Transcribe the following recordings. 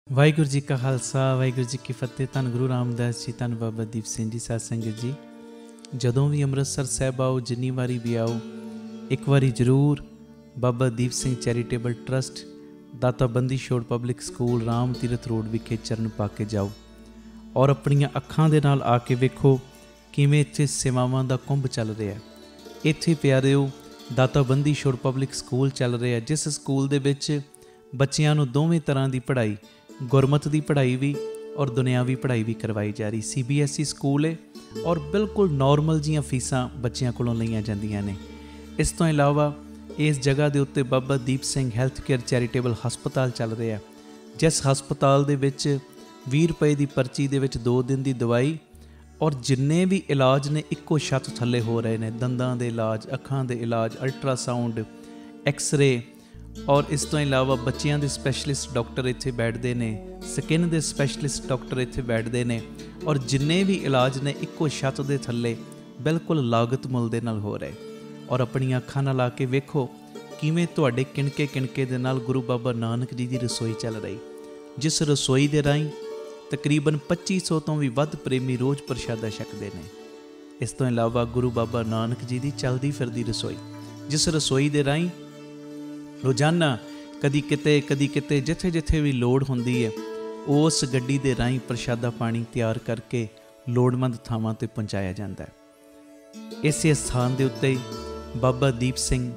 ਵਾਹਿਗੁਰੂ ਜੀ ਕਾ ਖਾਲਸਾ ਵਾਹਿਗੁਰੂ ਜੀ ਕੀ ਫਤਿਹ। ਧੰਨ ਗੁਰੂ ਰਾਮਦਾਸ ਜੀ, ਧੰਨ ਬਾਬਾ ਦੀਪ ਸਿੰਘ ਜੀ। ਸਾਧ ਸੰਗਤ ਜੀ, ਜਦੋਂ ਵੀ ਅੰਮ੍ਰਿਤਸਰ ਸਾਹਿਬ ਆਓ, ਜਿੰਨੀ ਵਾਰੀ ਵੀ ਆਓ, ਇੱਕ ਵਾਰੀ ਜ਼ਰੂਰ ਬਾਬਾ ਦੀਪ ਸਿੰਘ ਚੈਰੀਟੇਬਲ ਟਰਸਟ, ਦਾਤਾ Bandi Chhor public school, Ram Tirath road ਵਿਖੇ ਚਰਨ ਪਾ ਕੇ ਜਾਓ ਔਰ ਆਪਣੀਆਂ ਅੱਖਾਂ ਦੇ ਨਾਲ ਆ ਕੇ ਵੇਖੋ ਕਿਵੇਂ ਇੱਥੇ ਸੇਵਾਵਾਂ ਦਾ ਕੁੰਭ ਚੱਲ ਰਿਹਾ। ਇੱਥੇ ਪਿਆਰਿਓ ਦਾਤਾ ਬੰਦੀ ਛੋੜ ਪਬਲਿਕ ਸਕੂਲ ਚੱਲ ਰਿਹਾ, ਜਿਸ ਸਕੂਲ ਦੇ ਵਿੱਚ ਬੱਚਿਆਂ ਨੂੰ ਦੋਵੇਂ ਤਰ੍ਹਾਂ ਦੀ ਪੜ੍ਹਾਈ, ਗੁਰਮਤ ਦੀ ਪੜ੍ਹਾਈ ਵੀ ਔਰ ਦੁਨਿਆਵੀ ਪੜ੍ਹਾਈ ਵੀ ਕਰਵਾਈ ਜਾ ਰਹੀ। CBSE ਸਕੂਲ ਹੈ ਔਰ ਬਿਲਕੁਲ ਨੋਰਮਲ ਜੀਆਂ ਫੀਸਾਂ ਬੱਚਿਆਂ ਕੋਲੋਂ ਲਈਆਂ ਜਾਂਦੀਆਂ ਨੇ। ਇਸ ਤੋਂ ਇਲਾਵਾ ਇਸ ਜਗ੍ਹਾ ਦੇ ਉੱਤੇ Baba Deep Singh health care charitable ਹਸਪਤਾਲ ਚੱਲ ਰਿਹਾ, ਜਿਸ ਹਸਪਤਾਲ ਦੇ ਵਿੱਚ 20 ਰੁਪਏ ਦੀ ਪਰਚੀ ਦੇ ਵਿੱਚ 2 ਦਿਨ ਦੀ ਦਵਾਈ ਔਰ ਜਿੰਨੇ ਵੀ ਇਲਾਜ ਨੇ ਇੱਕੋ ਛੱਤ ਥੱਲੇ ਹੋ ਰਹੇ ਨੇ। ਦੰਦਾਂ ਦੇ ਇਲਾਜ, ਅੱਖਾਂ ਦੇ ਇਲਾਜ, ਅਲਟਰਾਸਾਊਂਡ, ਐਕਸਰੇ ਔਰ ਇਸ ਤੋਂ ਇਲਾਵਾ ਬੱਚਿਆਂ ਦੇ ਸਪੈਸ਼ਲਿਸਟ ਡਾਕਟਰ ਇੱਥੇ ਬੈਠਦੇ ਨੇ, ਸਕਿਨ ਦੇ ਸਪੈਸ਼ਲਿਸਟ ਡਾਕਟਰ ਇੱਥੇ ਬੈਠਦੇ ਨੇ ਔਰ ਜਿੰਨੇ ਵੀ ਇਲਾਜ ਨੇ ਇੱਕੋ ਛੱਤ ਦੇ ਥੱਲੇ ਬਿਲਕੁਲ ਲਾਗਤ ਮੁੱਲ ਦੇ ਨਾਲ ਹੋ ਰਹੇ। ਔਰ ਆਪਣੀਆਂ ਅੱਖਾਂ ਨਾਲ ਆ ਕੇ ਵੇਖੋ ਕਿਵੇਂ ਤੁਹਾਡੇ ਕਿਣਕੇ ਦੇ ਨਾਲ ਗੁਰੂ ਬਾਬਾ ਨਾਨਕ ਜੀ ਦੀ ਰਸੋਈ ਚੱਲ ਰਹੀ, ਜਿਸ ਰਸੋਈ ਦੇ ਰਾਹੀਂ ਤਕਰੀਬਨ 2500 ਤੋਂ ਵੀ ਵੱਧ ਪ੍ਰੇਮੀ ਰੋਜ਼ ਪ੍ਰਸ਼ਾਦਾ ਛਕਦੇ ਨੇ। ਇਸ ਤੋਂ ਇਲਾਵਾ ਗੁਰੂ ਬਾਬਾ ਨਾਨਕ ਜੀ ਦੀ ਚੱਲਦੀ ਫਿਰਦੀ ਰਸੋਈ, ਜਿਸ ਰਸੋਈ ਦੇ ਰਾਹੀਂ ਰੋਜ਼ਾਨਾ ਕਦੀ ਕਿਤੇ ਜਿੱਥੇ ਵੀ ਲੋੜ ਹੁੰਦੀ ਹੈ, ਉਸ ਗੱਡੀ ਦੇ ਰਾਹੀਂ ਪ੍ਰਸ਼ਾਦਾ ਪਾਣੀ ਤਿਆਰ ਕਰਕੇ ਲੋੜਵੰਦ ਥਾਵਾਂ 'ਤੇ ਪਹੁੰਚਾਇਆ ਜਾਂਦਾ ਹੈ। ਇਸੇ ਸਥਾਨ ਦੇ ਉੱਤੇ ਹੀ ਬਾਬਾ ਦੀਪ ਸਿੰਘ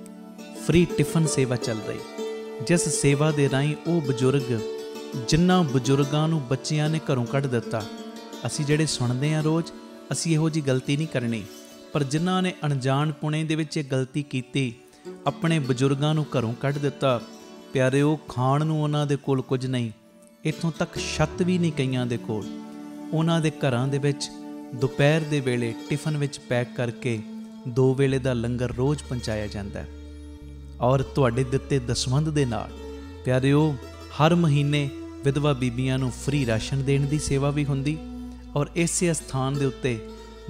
ਫ੍ਰੀ ਟਿਫਨ ਸੇਵਾ ਚੱਲ ਰਹੀ, ਜਿਸ ਸੇਵਾ ਦੇ ਰਾਹੀਂ ਉਹ ਬਜ਼ੁਰਗ, ਜਿਨ੍ਹਾਂ ਬਜ਼ੁਰਗਾਂ ਨੂੰ ਬੱਚਿਆਂ ਨੇ ਘਰੋਂ ਕੱਢ ਦਿੱਤਾ, ਅਸੀਂ ਜਿਹੜੇ ਸੁਣਦੇ ਹਾਂ ਰੋਜ਼, ਅਸੀਂ ਇਹੋ ਜਿਹੀ ਗਲਤੀ ਨਹੀਂ ਕਰਨੀ, ਪਰ ਜਿਨ੍ਹਾਂ ਨੇ ਅਣਜਾਣ ਪੁਣੇ ਦੇ ਵਿੱਚ ਇਹ ਗਲਤੀ ਕੀਤੀ, ਆਪਣੇ ਬਜ਼ੁਰਗਾਂ ਨੂੰ ਘਰੋਂ ਕੱਢ ਦਿੱਤਾ, ਪਿਆਰਿਓ ਖਾਣ ਨੂੰ ਉਹਨਾਂ ਦੇ ਕੋਲ ਕੁਝ ਨਹੀਂ, ਇੱਥੋਂ ਤੱਕ ਛੱਤ ਵੀ ਨਹੀਂ ਕਈਆਂ ਦੇ ਕੋਲ। ਉਹਨਾਂ ਦੇ ਘਰਾਂ ਦੇ ਵਿੱਚ ਦੁਪਹਿਰ ਦੇ ਵੇਲੇ ਟਿਫਨ ਵਿੱਚ ਪੈਕ ਕਰਕੇ 2 ਵੇਲੇ ਦਾ ਲੰਗਰ ਰੋਜ਼ ਪਹੁੰਚਾਇਆ ਜਾਂਦਾ ਹੈ। ਔਰ ਤੁਹਾਡੇ ਦਿੱਤੇ ਦਸਵੰਧ ਦੇ ਨਾਲ ਪਿਆਰਿਓ ਹਰ ਮਹੀਨੇ ਵਿਧਵਾ ਬੀਬੀਆਂ ਨੂੰ ਫ੍ਰੀ ਰਾਸ਼ਨ ਦੇਣ ਦੀ ਸੇਵਾ ਵੀ ਹੁੰਦੀ। ਔਰ ਇਸੇ ਸਥਾਨ ਦੇ ਉੱਤੇ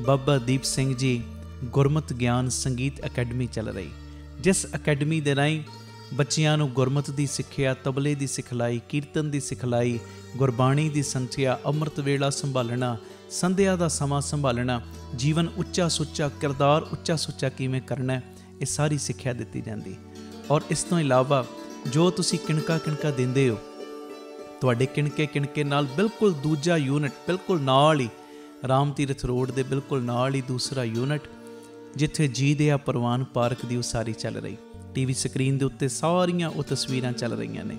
ਬਾਬਾ ਦੀਪ ਸਿੰਘ ਜੀ ਗੁਰਮਤ ਗਿਆਨ ਸੰਗੀਤ ਅਕੈਡਮੀ ਚੱਲ ਰਹੀ, ਜਿਸ ਅਕੈਡਮੀ ਦੇ ਰਾਹੀਂ ਬੱਚਿਆਂ ਨੂੰ ਗੁਰਮਤ ਦੀ ਸਿੱਖਿਆ, ਤਬਲੇ ਦੀ ਸਿਖਲਾਈ, ਕੀਰਤਨ ਦੀ ਸਿਖਲਾਈ, ਗੁਰਬਾਣੀ ਦੀ ਸੰਥਿਆ, ਅੰਮ੍ਰਿਤ ਵੇਲਾ ਸੰਭਾਲਣਾ, ਸੰਧਿਆ ਦਾ ਸਮਾਂ ਸੰਭਾਲਣਾ, ਜੀਵਨ ਉੱਚਾ ਸੁੱਚਾ, ਕਿਰਦਾਰ ਉੱਚਾ ਸੁੱਚਾ ਕਿਵੇਂ ਕਰਨਾ, ਇਹ ਸਾਰੀ ਸਿੱਖਿਆ ਦਿੱਤੀ ਜਾਂਦੀ। ਔਰ ਇਸ ਤੋਂ ਇਲਾਵਾ ਜੋ ਤੁਸੀਂ ਕਿਣਕਾ ਦਿੰਦੇ ਹੋ, ਤੁਹਾਡੇ ਕਿਣਕੇ ਨਾਲ ਬਿਲਕੁਲ ਦੂਜਾ ਯੂਨਿਟ, ਬਿਲਕੁਲ ਨਾਲ ਹੀ ਰਾਮ ਤੀਰਥ ਰੋਡ ਦੇ ਬਿਲਕੁਲ ਨਾਲ ਹੀ ਦੂਸਰਾ ਯੂਨਿਟ, ਜਿੱਥੇ ਜੀ ਦਿਆ ਪ੍ਰਵਾਨ ਪਾਰਕ ਦੀ ਉਸਾਰੀ ਚੱਲ ਰਹੀ। TV ਸਕਰੀਨ ਦੇ ਉੱਤੇ ਸਾਰੀਆਂ ਉਹ ਤਸਵੀਰਾਂ ਚੱਲ ਰਹੀਆਂ ਨੇ।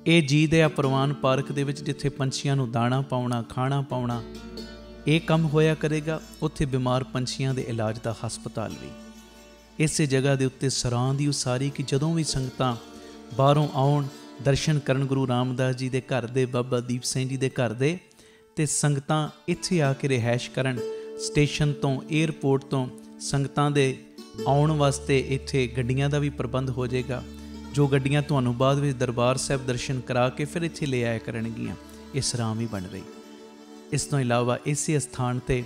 ਇਹ ਜੀ ਦਿਆ ਪ੍ਰਵਾਨ ਪਾਰਕ ਦੇ ਵਿੱਚ ਜਿੱਥੇ ਪੰਛੀਆਂ ਨੂੰ ਦਾਣਾ ਪਾਉਣਾ, ਖਾਣਾ ਪਾਉਣਾ, ਇਹ ਕੰਮ ਹੋਇਆ ਕਰੇਗਾ। ਉੱਥੇ ਬਿਮਾਰ ਪੰਛੀਆਂ ਦੇ ਇਲਾਜ ਦਾ ਹਸਪਤਾਲ ਵੀ। ਇਸੇ ਜਗ੍ਹਾ ਦੇ ਉੱਤੇ ਸਰਾਂ ਦੀ ਉਸਾਰੀ ਕਿ ਜਦੋਂ ਵੀ ਸੰਗਤਾਂ ਬਾਹਰੋਂ ਆਉਣ, ਦਰਸ਼ਨ ਕਰਨ ਗੁਰੂ ਰਾਮਦਾਸ ਜੀ ਦੇ ਘਰ ਦੇ, ਬਾਬਾ ਦੀਪ ਸਿੰਘ ਜੀ ਦੇ ਘਰ ਦੇ, ਅਤੇ ਸੰਗਤਾਂ ਇੱਥੇ ਆ ਕੇ ਰਿਹਾਇਸ਼ ਕਰਨ। ਸਟੇਸ਼ਨ ਤੋਂ, ਏਅਰਪੋਰਟ ਤੋਂ ਸੰਗਤਾਂ ਦੇ ਆਉਣ ਵਾਸਤੇ ਇੱਥੇ ਗੱਡੀਆਂ ਦਾ ਵੀ ਪ੍ਰਬੰਧ ਹੋ ਜਾਏਗਾ, ਜੋ ਗੱਡੀਆਂ ਤੁਹਾਨੂੰ ਬਾਅਦ ਵਿੱਚ ਦਰਬਾਰ ਸਾਹਿਬ ਦਰਸ਼ਨ ਕਰਾ ਕੇ ਫਿਰ ਇੱਥੇ ਲੈ ਆਇਆ ਕਰਨਗੀਆਂ। ਇਹ ਸਰਾਂ ਵੀ ਬਣ ਰਹੀ। ਇਸ ਤੋਂ ਇਲਾਵਾ ਇਸੇ ਸਥਾਨ 'ਤੇ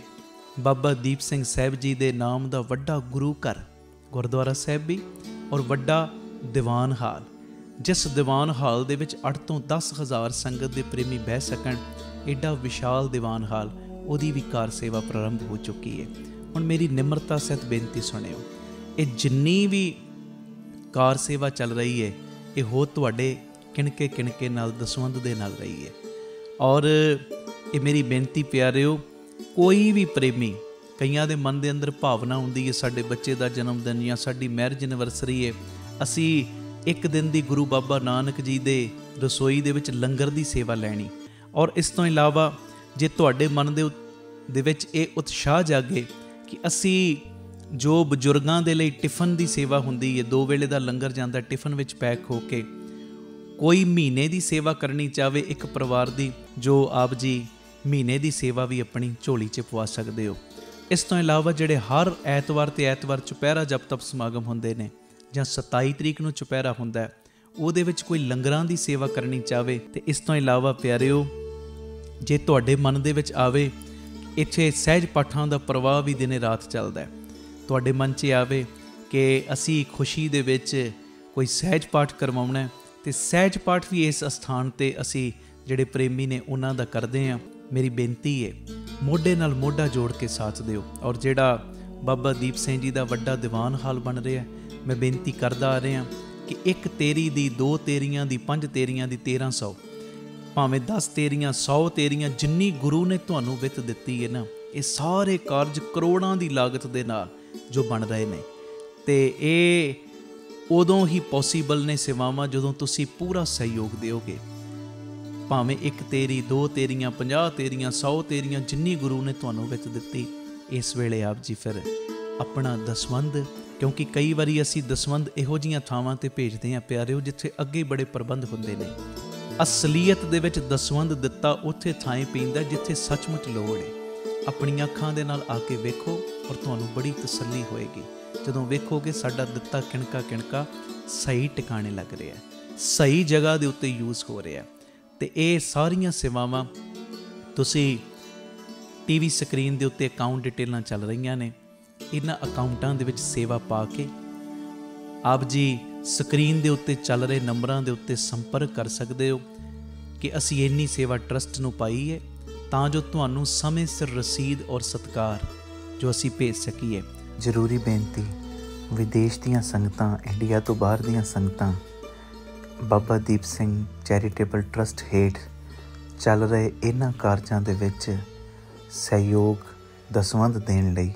ਬਾਬਾ ਦੀਪ ਸਿੰਘ ਸਾਹਿਬ ਜੀ ਦੇ ਨਾਮ ਦਾ ਵੱਡਾ ਗੁਰੂ ਘਰ, ਗੁਰਦੁਆਰਾ ਸਾਹਿਬ ਵੀ ਔਰ ਵੱਡਾ ਦੀਵਾਨ ਹਾਲ, ਜਿਸ ਦੀਵਾਨ ਹਾਲ ਦੇ ਵਿੱਚ 8 ਤੋਂ 10 ਹਜ਼ਾਰ ਸੰਗਤ ਦੇ ਪ੍ਰੇਮੀ ਬਹਿ ਸਕਣ, ਐਡਾ ਵਿਸ਼ਾਲ ਦੀਵਾਨ ਹਾਲ, ਉਹਦੀ ਵੀ ਕਾਰ ਸੇਵਾ ਪ੍ਰਾਰੰਭ ਹੋ ਚੁੱਕੀ ਹੈ। ਹੁਣ ਮੇਰੀ ਨਿਮਰਤਾ ਸਹਿਤ ਬੇਨਤੀ ਸੁਣਿਓ, ਇਹ ਜਿੰਨੀ ਵੀ ਕਾਰ ਸੇਵਾ ਚੱਲ ਰਹੀ ਹੈ, ਇਹ ਹੋ ਤੁਹਾਡੇ ਕਿਣਕੇ ਨਾਲ, ਦਸਵੰਧ ਦੇ ਨਾਲ ਰਹੀ ਹੈ। ਔਰ ਇਹ ਮੇਰੀ ਬੇਨਤੀ ਪਿਆਰਿਓ, ਕੋਈ ਵੀ ਪ੍ਰੇਮੀ, ਕਈਆਂ ਦੇ ਮਨ ਦੇ ਅੰਦਰ ਭਾਵਨਾ ਹੁੰਦੀ ਹੈ ਸਾਡੇ ਬੱਚੇ ਦਾ ਜਨਮ ਦਿਨ ਜਾਂ ਸਾਡੀ ਮੈਰਿਜ ਐਨਵਰਸਰੀ ਹੈ, ਅਸੀਂ ਇੱਕ ਦਿਨ ਦੀ ਗੁਰੂ ਬਾਬਾ ਨਾਨਕ ਜੀ ਦੇ ਰਸੋਈ ਦੇ ਵਿੱਚ ਲੰਗਰ ਦੀ ਸੇਵਾ ਲੈਣੀ। ਔਰ ਇਸ ਤੋਂ ਇਲਾਵਾ ਜੇ ਤੁਹਾਡੇ ਮਨ ਦੇ ਵਿੱਚ ਇਹ ਉਤਸ਼ਾਹ ਜਾਗੇ ਕਿ ਅਸੀਂ ਜੋ ਬਜ਼ੁਰਗਾਂ ਦੇ ਲਈ ਟਿਫਨ ਦੀ ਸੇਵਾ ਹੁੰਦੀ ਹੈ, 2 ਵੇਲੇ ਦਾ ਲੰਗਰ ਜਾਂਦਾ ਟਿਫਨ ਵਿੱਚ ਪੈਕ ਹੋ ਕੇ, ਕੋਈ ਮਹੀਨੇ ਦੀ ਸੇਵਾ ਕਰਨੀ ਚਾਹਵੇ ਇੱਕ ਪਰਿਵਾਰ ਦੀ, ਜੋ ਆਪ ਜੀ ਮਹੀਨੇ ਦੀ ਸੇਵਾ ਵੀ ਆਪਣੀ ਝੋਲੀ 'ਚ ਪਵਾ ਸਕਦੇ ਹੋ। ਇਸ ਤੋਂ ਇਲਾਵਾ ਜਿਹੜੇ ਹਰ ਐਤਵਾਰ ਚੁਪਹਿਰਾ ਜਪ ਤਪ ਸਮਾਗਮ ਹੁੰਦੇ ਨੇ, ਜਾਂ 27 ਤਰੀਕ ਨੂੰ ਚੁਪਹਿਰਾ ਹੁੰਦਾ, ਉਹਦੇ ਵਿੱਚ ਕੋਈ ਲੰਗਰਾਂ ਦੀ ਸੇਵਾ ਕਰਨੀ ਚਾਹਵੇ। ਅਤੇ ਇਸ ਤੋਂ ਇਲਾਵਾ ਪਿਆਰਿਓ, ਜੇ ਤੁਹਾਡੇ ਮਨ ਦੇ ਵਿੱਚ ਆਵੇ ਇੱਥੇ ਸਹਿਜ ਪਾਠਾਂ ਦਾ ਪ੍ਰਵਾਹ ਵੀ ਦਿਨੇ ਰਾਤ ਚੱਲਦਾ, ਤੁਹਾਡੇ ਮਨ 'ਚ ਆਵੇ ਕਿ ਅਸੀਂ ਖੁਸ਼ੀ ਦੇ ਵਿੱਚ ਕੋਈ ਸਹਿਜ ਪਾਠ ਕਰਵਾਉਣਾ, ਤੇ ਸਹਿਜ ਪਾਠ ਵੀ ਇਸ ਅਸਥਾਨ ਤੇ ਅਸੀਂ ਜਿਹੜੇ ਪ੍ਰੇਮੀ ਨੇ ਉਹਨਾਂ ਦਾ ਕਰਦੇ ਹਾਂ। ਮੇਰੀ ਬੇਨਤੀ ਹੈ ਮੋਢੇ ਨਾਲ ਮੋਢਾ ਜੋੜ ਕੇ ਸਾਥ ਦਿਓ। ਔਰ ਜਿਹੜਾ ਬਾਬਾ ਦੀਪ ਸਿੰਘ ਜੀ ਦਾ ਵੱਡਾ ਦੀਵਾਨ ਹਾਲ ਬਣ ਰਿਹਾ, ਮੈਂ ਬੇਨਤੀ ਕਰਦਾ ਆ ਰਿਹਾ ਕਿ 1 ਤੇਰੀ ਦੀ, 2 ਤੇਰੀਆਂ ਦੀ, 5 ਤੇਰੀਆਂ ਦੀ, 1300 ਭਾਵੇਂ 10 ਤੇਰੀਆਂ, 100 ਤੇਰੀਆਂ, ਜਿੰਨੀ ਗੁਰੂ ਨੇ ਤੁਹਾਨੂੰ ਵਿੱਤ ਦਿੱਤੀ ਹੈ ਨਾ, ਇਹ ਸਾਰੇ ਕਾਰਜ ਕਰੋੜਾਂ ਦੀ ਲਾਗਤ ਦੇ ਨਾਲ ਜੋ ਬਣ ਰਹੇ ਨੇ। ਤੇ ਇਹ ਉਦੋਂ ਹੀ ਪੋਸੀਬਲ ਨੇ ਸੇਵਾਵਾਂ ਜਦੋਂ ਤੁਸੀਂ ਪੂਰਾ ਸਹਿਯੋਗ ਦਿਓਗੇ। ਭਾਵੇਂ 1 ਤੇਰੀ, 2 ਤੇਰੀਆਂ, 50 ਤੇਰੀਆਂ, 100 ਤੇਰੀਆਂ, ਜਿੰਨੀ ਗੁਰੂ ਨੇ ਤੁਹਾਨੂੰ ਵਿੱਤ ਦਿੱਤੀ, ਇਸ ਵੇਲੇ ਆਪ ਜੀ ਫਿਰ ਆਪਣਾ ਦਸਵੰਧ, ਕਿਉਂਕਿ ਕਈ ਵਾਰੀ ਅਸੀਂ ਦਸਵੰਧ ਇਹੋ ਜਿਹੀਆਂ ਥਾਵਾਂ ਤੇ ਭੇਜਦੇ ਹਾਂ ਪਿਆਰਿਓ ਜਿੱਥੇ ਅੱਗੇ ਬੜੇ ਪ੍ਰਬੰਧ ਹੁੰਦੇ ਨੇ। ਅਸਲੀਅਤ ਦੇ ਵਿੱਚ ਦਸਵੰਧ ਦਿੱਤਾ ਉੱਥੇ ਥਾਂ ਪੈਂਦਾ ਜਿੱਥੇ ਸੱਚਮੁੱਚ ਲੋੜ ਹੈ। ਆਪਣੀਆਂ ਅੱਖਾਂ ਦੇ ਨਾਲ ਆ ਕੇ ਵੇਖੋ ਔਰ ਤੁਹਾਨੂੰ ਬੜੀ ਤਸੱਲੀ ਹੋਏਗੀ ਜਦੋਂ ਵੇਖੋਗੇ ਸਾਡਾ ਦਿੱਤਾ ਕਿਣਕਾ ਕਿਣਕਾ ਸਹੀ ਟਿਕਾਣੇ ਲੱਗ ਰਿਹਾ, ਸਹੀ ਜਗ੍ਹਾ ਦੇ ਉੱਤੇ ਯੂਜ਼ ਹੋ ਰਿਹਾ। ਤੇ ਇਹ ਸਾਰੀਆਂ ਸੇਵਾਵਾਂ ਤੁਸੀਂ ਟੀਵੀ ਸਕਰੀਨ ਦੇ ਉੱਤੇ ਅਕਾਊਂਟ ਡਿਟੇਲਾਂ ਚੱਲ ਰਹੀਆਂ ਨੇ, ਇਹਨਾਂ ਅਕਾਊਂਟਾਂ ਦੇ ਵਿੱਚ ਸੇਵਾ ਪਾ ਕੇ ਆਪ ਜੀ ਸਕਰੀਨ ਦੇ ਉੱਤੇ ਚੱਲ ਰਹੇ ਨੰਬਰਾਂ ਦੇ ਉੱਤੇ ਸੰਪਰਕ ਕਰ ਸਕਦੇ ਹੋ ਕਿ ਅਸੀਂ ਇੰਨੀ ਸੇਵਾ ਟਰਸਟ ਨੂੰ ਪਾਈ ਹੈ ਤਾਂ ਜੋ ਤੁਹਾਨੂੰ ਸਮੇਂ ਸਿਰ ਰਸੀਦ ਔਰ ਸਤਿਕਾਰ ਜੋ ਅਸੀਂ ਭੇਜ ਸਕੀਏ। ਜ਼ਰੂਰੀ ਬੇਨਤੀ, ਵਿਦੇਸ਼ ਦੀਆਂ ਸੰਗਤਾਂ, ਇੰਡੀਆ ਤੋਂ ਬਾਹਰ ਦੀਆਂ ਸੰਗਤਾਂ ਬਾਬਾ ਦੀਪ ਸਿੰਘ ਚੈਰੀਟੇਬਲ ਟਰਸਟ ਹੇਠ ਚੱਲ ਰਹੇ ਇਹਨਾਂ ਕਾਰਜਾਂ ਦੇ ਵਿੱਚ ਸਹਿਯੋਗ ਦਸਵੰਧ ਦੇਣ ਲਈ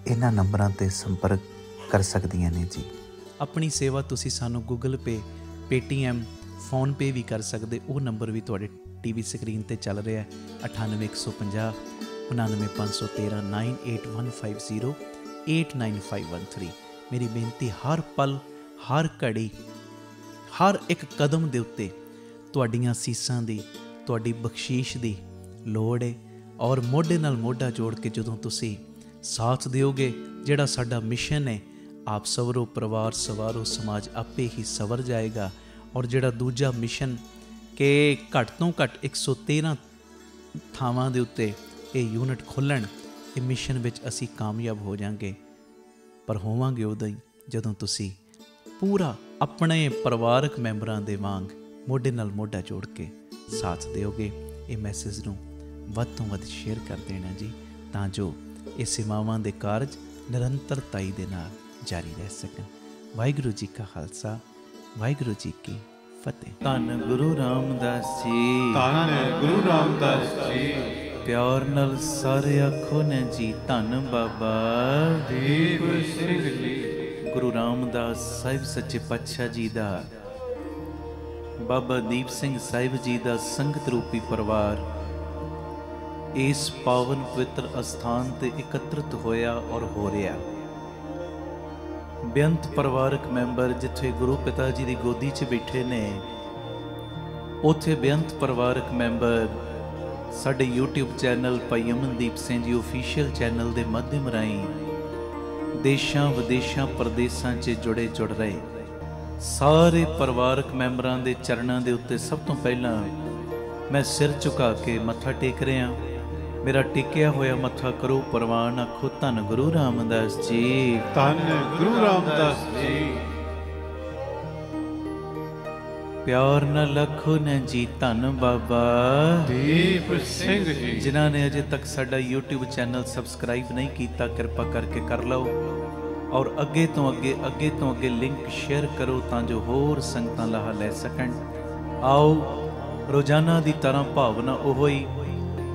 ਇਹਨਾਂ ਨੰਬਰਾਂ 'ਤੇ ਸੰਪਰਕ ਕਰ ਸਕਦੀਆਂ ਨੇ ਜੀ। ਆਪਣੀ ਸੇਵਾ ਤੁਸੀਂ ਸਾਨੂੰ ਗੂਗਲ ਪੇ, ਪੇਟੀਐਮ, ਫੋਨਪੇ ਵੀ ਕਰ ਸਕਦੇ। ਉਹ ਨੰਬਰ ਵੀ ਤੁਹਾਡੇ ਟੀਵੀ ਸਕਰੀਨ 'ਤੇ ਚੱਲ ਰਿਹਾ 98 150 99 513 98150 89513। ਮੇਰੀ ਬੇਨਤੀ, ਹਰ ਪਲ, ਹਰ ਘੜੀ, ਹਰ ਇੱਕ ਕਦਮ ਦੇ ਉੱਤੇ ਤੁਹਾਡੀਆਂ ਸੀਸਾਂ ਦੀ, ਤੁਹਾਡੀ ਬਖਸ਼ੀਸ਼ ਦੀ ਲੋੜ ਹੈ। ਔਰ ਮੋਢੇ ਨਾਲ ਮੋਢਾ ਜੋੜ ਕੇ ਜਦੋਂ ਤੁਸੀਂ ਸਾਥ ਦਿਓਗੇ, ਜਿਹੜਾ ਸਾਡਾ ਮਿਸ਼ਨ ਹੈ, ਆਪ ਸਵਰੋ, ਪਰਿਵਾਰ ਸਵਾਰੋ, ਸਮਾਜ ਆਪੇ ਹੀ ਸਵਰ ਜਾਏਗਾ। ਔਰ ਜਿਹੜਾ ਦੂਜਾ ਮਿਸ਼ਨ ਕਿ ਘੱਟ ਤੋਂ ਘੱਟ 113 ਥਾਵਾਂ ਦੇ ਉੱਤੇ ਇਹ ਯੂਨਿਟ ਖੋਲ੍ਹਣ, ਇਹ ਮਿਸ਼ਨ ਵਿੱਚ ਅਸੀਂ ਕਾਮਯਾਬ ਹੋ ਜਾਵਾਂਗੇ। ਪਰ ਹੋਵਾਂਗੇ ਉਦੋਂ ਹੀ ਜਦੋਂ ਤੁਸੀਂ ਪੂਰਾ ਆਪਣੇ ਪਰਿਵਾਰਕ ਮੈਂਬਰਾਂ ਦੇ ਵਾਂਗ ਮੋਢੇ ਨਾਲ ਮੋਢਾ ਜੋੜ ਕੇ ਸਾਥ ਦਿਓਗੇ। ਇਹ ਮੈਸੇਜ ਨੂੰ ਵੱਧ ਤੋਂ ਵੱਧ ਸ਼ੇਅਰ ਕਰ ਦੇਣਾ ਜੀ, ਤਾਂ ਜੋ ਇਹ ਸੇਵਾਵਾਂ ਦੇ ਕਾਰਜ ਨਿਰੰਤਰਤਾਈ ਦੇ ਨਾਲ ਜਾਰੀ ਰਹਿ ਸਕਣ। ਵਾਹਿਗੁਰੂ ਜੀ ਕਾ ਖਾਲਸਾ, ਵਾਹਿਗੁਰੂ ਜੀ ਕੀ ਫਤਿਹ। ਧੰਨ ਗੁਰੂ ਰਾਮਦਾਸ ਜੀ, ਧੰਨ ਗੁਰੂ ਰਾਮਦਾਸ ਜੀ। ਪਿਆਰ ਨਾਲ ਸਾਰੇ ਆਖੋ ਨੇ ਜੀ, ਧੰਨ ਬਾਬਾ ਦੀਪ ਸਿੰਘ ਜੀ। ਗੁਰੂ ਰਾਮਦਾਸ ਸਾਹਿਬ ਸੱਚੇ ਪਾਤਸ਼ਾਹ ਜੀ ਦਾ, ਬਾਬਾ ਦੀਪ ਸਿੰਘ ਸਾਹਿਬ ਜੀ ਦਾ ਸੰਗਤ ਰੂਪੀ ਪਰਿਵਾਰ ਇਸ ਪਾਵਨ ਪਵਿੱਤਰ ਅਸਥਾਨ ਤੇ ਇਕੱਤਰਿਤ ਹੋਇਆ ਔਰ ਹੋ ਰਿਹਾ। ਬੇਅੰਤ ਪਰਿਵਾਰਕ ਮੈਂਬਰ ਜਿੱਥੇ ਗੁਰੂ ਪਿਤਾ ਜੀ ਦੀ ਗੋਦੀ 'ਚ ਬੈਠੇ ਨੇ, ਉੱਥੇ ਬੇਅੰਤ ਪਰਿਵਾਰਕ ਮੈਂਬਰ ਸਾਡੇ YouTube ਚੈਨਲ ਭਾਈ ਅਮਨਦੀਪ ਸਿੰਘ ਜੀ ਆਫੀਸ਼ੀਅਲ ਚੈਨਲ ਦੇ ਮਾਧਿਅਮ ਰਾਹੀਂ ਦੇਸ਼ਾਂ ਵਿਦੇਸ਼ਾਂ ਪ੍ਰਦੇਸ਼ਾਂ 'ਚ ਜੁੜ ਰਹੇ ਸਾਰੇ ਪਰਿਵਾਰਕ ਮੈਂਬਰਾਂ ਦੇ ਚਰਨਾਂ ਦੇ ਉੱਤੇ ਸਭ ਤੋਂ ਪਹਿਲਾਂ ਮੈਂ ਸਿਰ ਝੁਕਾ ਕੇ ਮੱਥਾ ਟੇਕ ਰਿਹਾ। ਮੇਰਾ ਟੇਕਿਆ ਹੋਇਆ ਮੱਥਾ ਕਰੋ ਪ੍ਰਵਾਨ, ਆਖੋ ਧੰਨ ਗੁਰੂ ਰਾਮਦਾਸ ਜੀ, ਧੰਨ ਗੁਰੂ ਰਾਮਦਾਸ ਜੀ। ਪਿਆਰ ਨਾਲ ਆਖੋ ਨਾ ਜੀ, ਧੰਨ ਬਾਬਾ ਦੀਪ ਸਿੰਘ ਜੀ। ਜਿਨ੍ਹਾਂ ਨੇ ਅਜੇ ਤੱਕ ਸਾਡਾ YouTube ਚੈਨਲ ਸਬਸਕ੍ਰਾਈਬ ਨਹੀਂ ਕੀਤਾ, ਕਿਰਪਾ ਕਰਕੇ ਕਰ ਲਓ ਔਰ ਅੱਗੇ ਤੋਂ ਅੱਗੇ ਲਿੰਕ ਸ਼ੇਅਰ ਕਰੋ ਤਾਂ ਜੋ ਹੋਰ ਸੰਗਤਾਂ ਲਾਹਾ ਲੈ ਸਕਣ। ਆਓ ਰੋਜ਼ਾਨਾ ਦੀ ਤਰ੍ਹਾਂ ਭਾਵਨਾ ਉਹੋ ਹੀ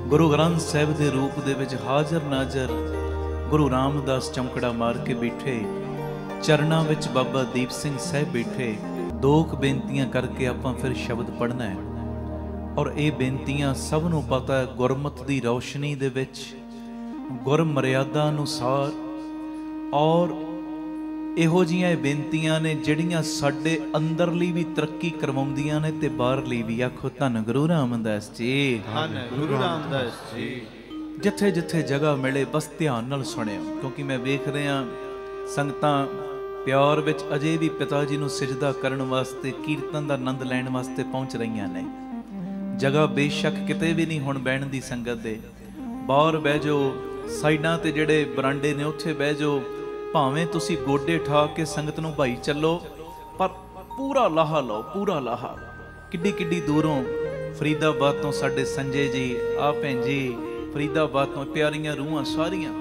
ਗੁਰੂ ਗ੍ਰੰਥ ਸਾਹਿਬ ਦੇ ਰੂਪ ਦੇ ਵਿੱਚ ਹਾਜ਼ਰ ਨਾਜ਼ਰ ਗੁਰੂ ਰਾਮਦਾਸ ਚਮਕੜਾ ਮਾਰ ਕੇ ਬੈਠੇ, ਚਰਨਾਂ ਵਿੱਚ ਬਾਬਾ ਦੀਪ ਸਿੰਘ ਸਾਹਿਬ ਬੈਠੇ। 2 ਬੇਨਤੀਆਂ ਕਰਕੇ ਆਪਾਂ ਫਿਰ ਸ਼ਬਦ ਪੜ੍ਹਨਾ ਹੈ ਔਰ ਇਹ ਬੇਨਤੀਆਂ ਸਭ ਨੂੰ ਪਤਾ ਹੈ ਗੁਰਮਤਿ ਦੀ ਰੌਸ਼ਨੀ ਦੇ ਵਿੱਚ, ਗੁਰ ਮਰਿਆਦਾ ਅਨੁਸਾਰ। ਔਰ ਇਹੋ ਜਿਹੀਆਂ ਇਹ ਬੇਨਤੀਆਂ ਨੇ ਜਿਹੜੀਆਂ ਸਾਡੇ ਅੰਦਰਲੀ ਵੀ ਤਰੱਕੀ ਕਰਵਾਉਂਦੀਆਂ ਨੇ ਤੇ ਬਾਹਰਲੀ ਵੀ। ਆਖੋ ਧੰਨ ਗੁਰੂ ਰਾਮਦਾਸ ਜੀ, ਧੰਨ ਗੁਰੂ ਰਾਮਦਾਸ ਜੀ। ਜਿੱਥੇ ਜਿੱਥੇ ਜਗ੍ਹਾ ਮਿਲੇ ਬਸ ਧਿਆਨ ਨਾਲ ਸੁਣਿਓ, ਕਿਉਂਕਿ ਮੈਂ ਵੇਖ ਰਿਹਾ ਸੰਗਤਾਂ ਪਿਆਰ ਵਿੱਚ ਅਜੇ ਵੀ ਪਿਤਾ ਜੀ ਨੂੰ ਸਿਜਦਾ ਕਰਨ ਵਾਸਤੇ, ਕੀਰਤਨ ਦਾ ਆਨੰਦ ਲੈਣ ਵਾਸਤੇ ਪਹੁੰਚ ਰਹੀਆਂ ਨੇ। ਜਗ੍ਹਾ ਬੇਸ਼ੱਕ ਕਿਤੇ ਵੀ ਨਹੀਂ ਹੁਣ ਬਹਿਣ ਦੀ ਸੰਗਤ ਦੇ, ਬਾਹਰ ਬਹਿ ਜਾਓ, ਸਾਈਡਾਂ ਤੇ ਜਿਹੜੇ ਬਰਾਂਡੇ ਨੇ ਉੱਥੇ ਬਹਿ ਜਾਓ, ਭਾਵੇਂ ਤੁਸੀਂ ਗੋਡੇ ਠਾ ਕੇ ਸੰਗਤ ਨੂੰ ਭਾਈ ਚੱਲੋ, ਪਰ ਪੂਰਾ ਲਾਹਾ ਲਓ, ਪੂਰਾ ਲਾਹਾ। ਕਿੱਡੀ ਕਿੱਡੀ ਦੂਰੋਂ ਫਰੀਦਾਬਾਦ ਤੋਂ ਸਾਡੇ ਸੰਜੇ ਜੀ, ਆ ਭੈਣ ਜੀ ਫਰੀਦਾਬਾਦ ਤੋਂ, ਪਿਆਰੀਆਂ ਰੂਹਾਂ ਸਾਰੀਆਂ।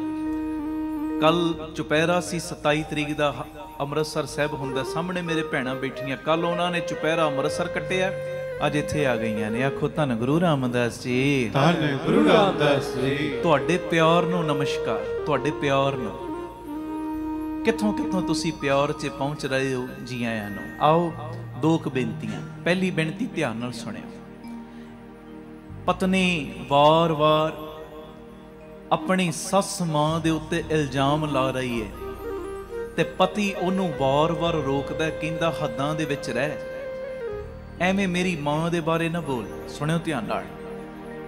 ਕੱਲ ਚੁਪਹਿਰਾ ਸੀ 27 ਤਰੀਕ ਦਾ, ਅੰਮ੍ਰਿਤਸਰ ਸਾਹਿਬ ਹੁੰਦਾ, ਸਾਹਮਣੇ ਮੇਰੇ ਭੈਣਾਂ ਬੈਠੀਆਂ। ਕੱਲ ਉਹਨਾਂ ਨੇ ਚੁਪਹਿਰਾ ਅੰਮ੍ਰਿਤਸਰ ਕੱਟਿਆ, ਅੱਜ ਇੱਥੇ ਆ ਗਈਆਂ ਨੇ। ਆਖੋ ਧੰਨ ਗੁਰੂ ਰਾਮਦਾਸ ਜੀ, ਧੰਨ ਗੁਰੂ ਰਾਮਦਾਸ ਜੀ। ਤੁਹਾਡੇ ਪਿਆਰ ਨੂੰ ਨਮਸਕਾਰ, ਤੁਹਾਡੇ ਪਿਆਰ ਨੂੰ। ਕਿੱਥੋਂ ਕਿੱਥੋਂ ਤੁਸੀਂ ਪਿਆਰ 'ਚ ਪਹੁੰਚ ਰਹੇ ਹੋ, ਜੀ ਆਇਆਂ ਨੂੰ। ਆਓ ਦੋ ਕੁ ਬੇਨਤੀਆਂ। ਪਹਿਲੀ ਬੇਨਤੀ ਧਿਆਨ ਨਾਲ ਸੁਣਿਓ। ਪਤਨੀ ਵਾਰ-ਵਾਰ ਆਪਣੀ ਸੱਸ ਮਾਂ ਦੇ ਉੱਤੇ ਇਲਜ਼ਾਮ ਲਾ ਰਹੀ ਹੈ ਤੇ ਪਤੀ ਉਹਨੂੰ ਵਾਰ-ਵਾਰ ਰੋਕਦਾ, ਕਹਿੰਦਾ ਹੱਦਾਂ ਦੇ ਵਿੱਚ ਰਹਿ, ਐਵੇਂ ਮੇਰੀ ਮਾਂ ਦੇ ਬਾਰੇ ਨਾ ਬੋਲ। ਸੁਣਿਓ ਧਿਆਨ ਨਾਲ,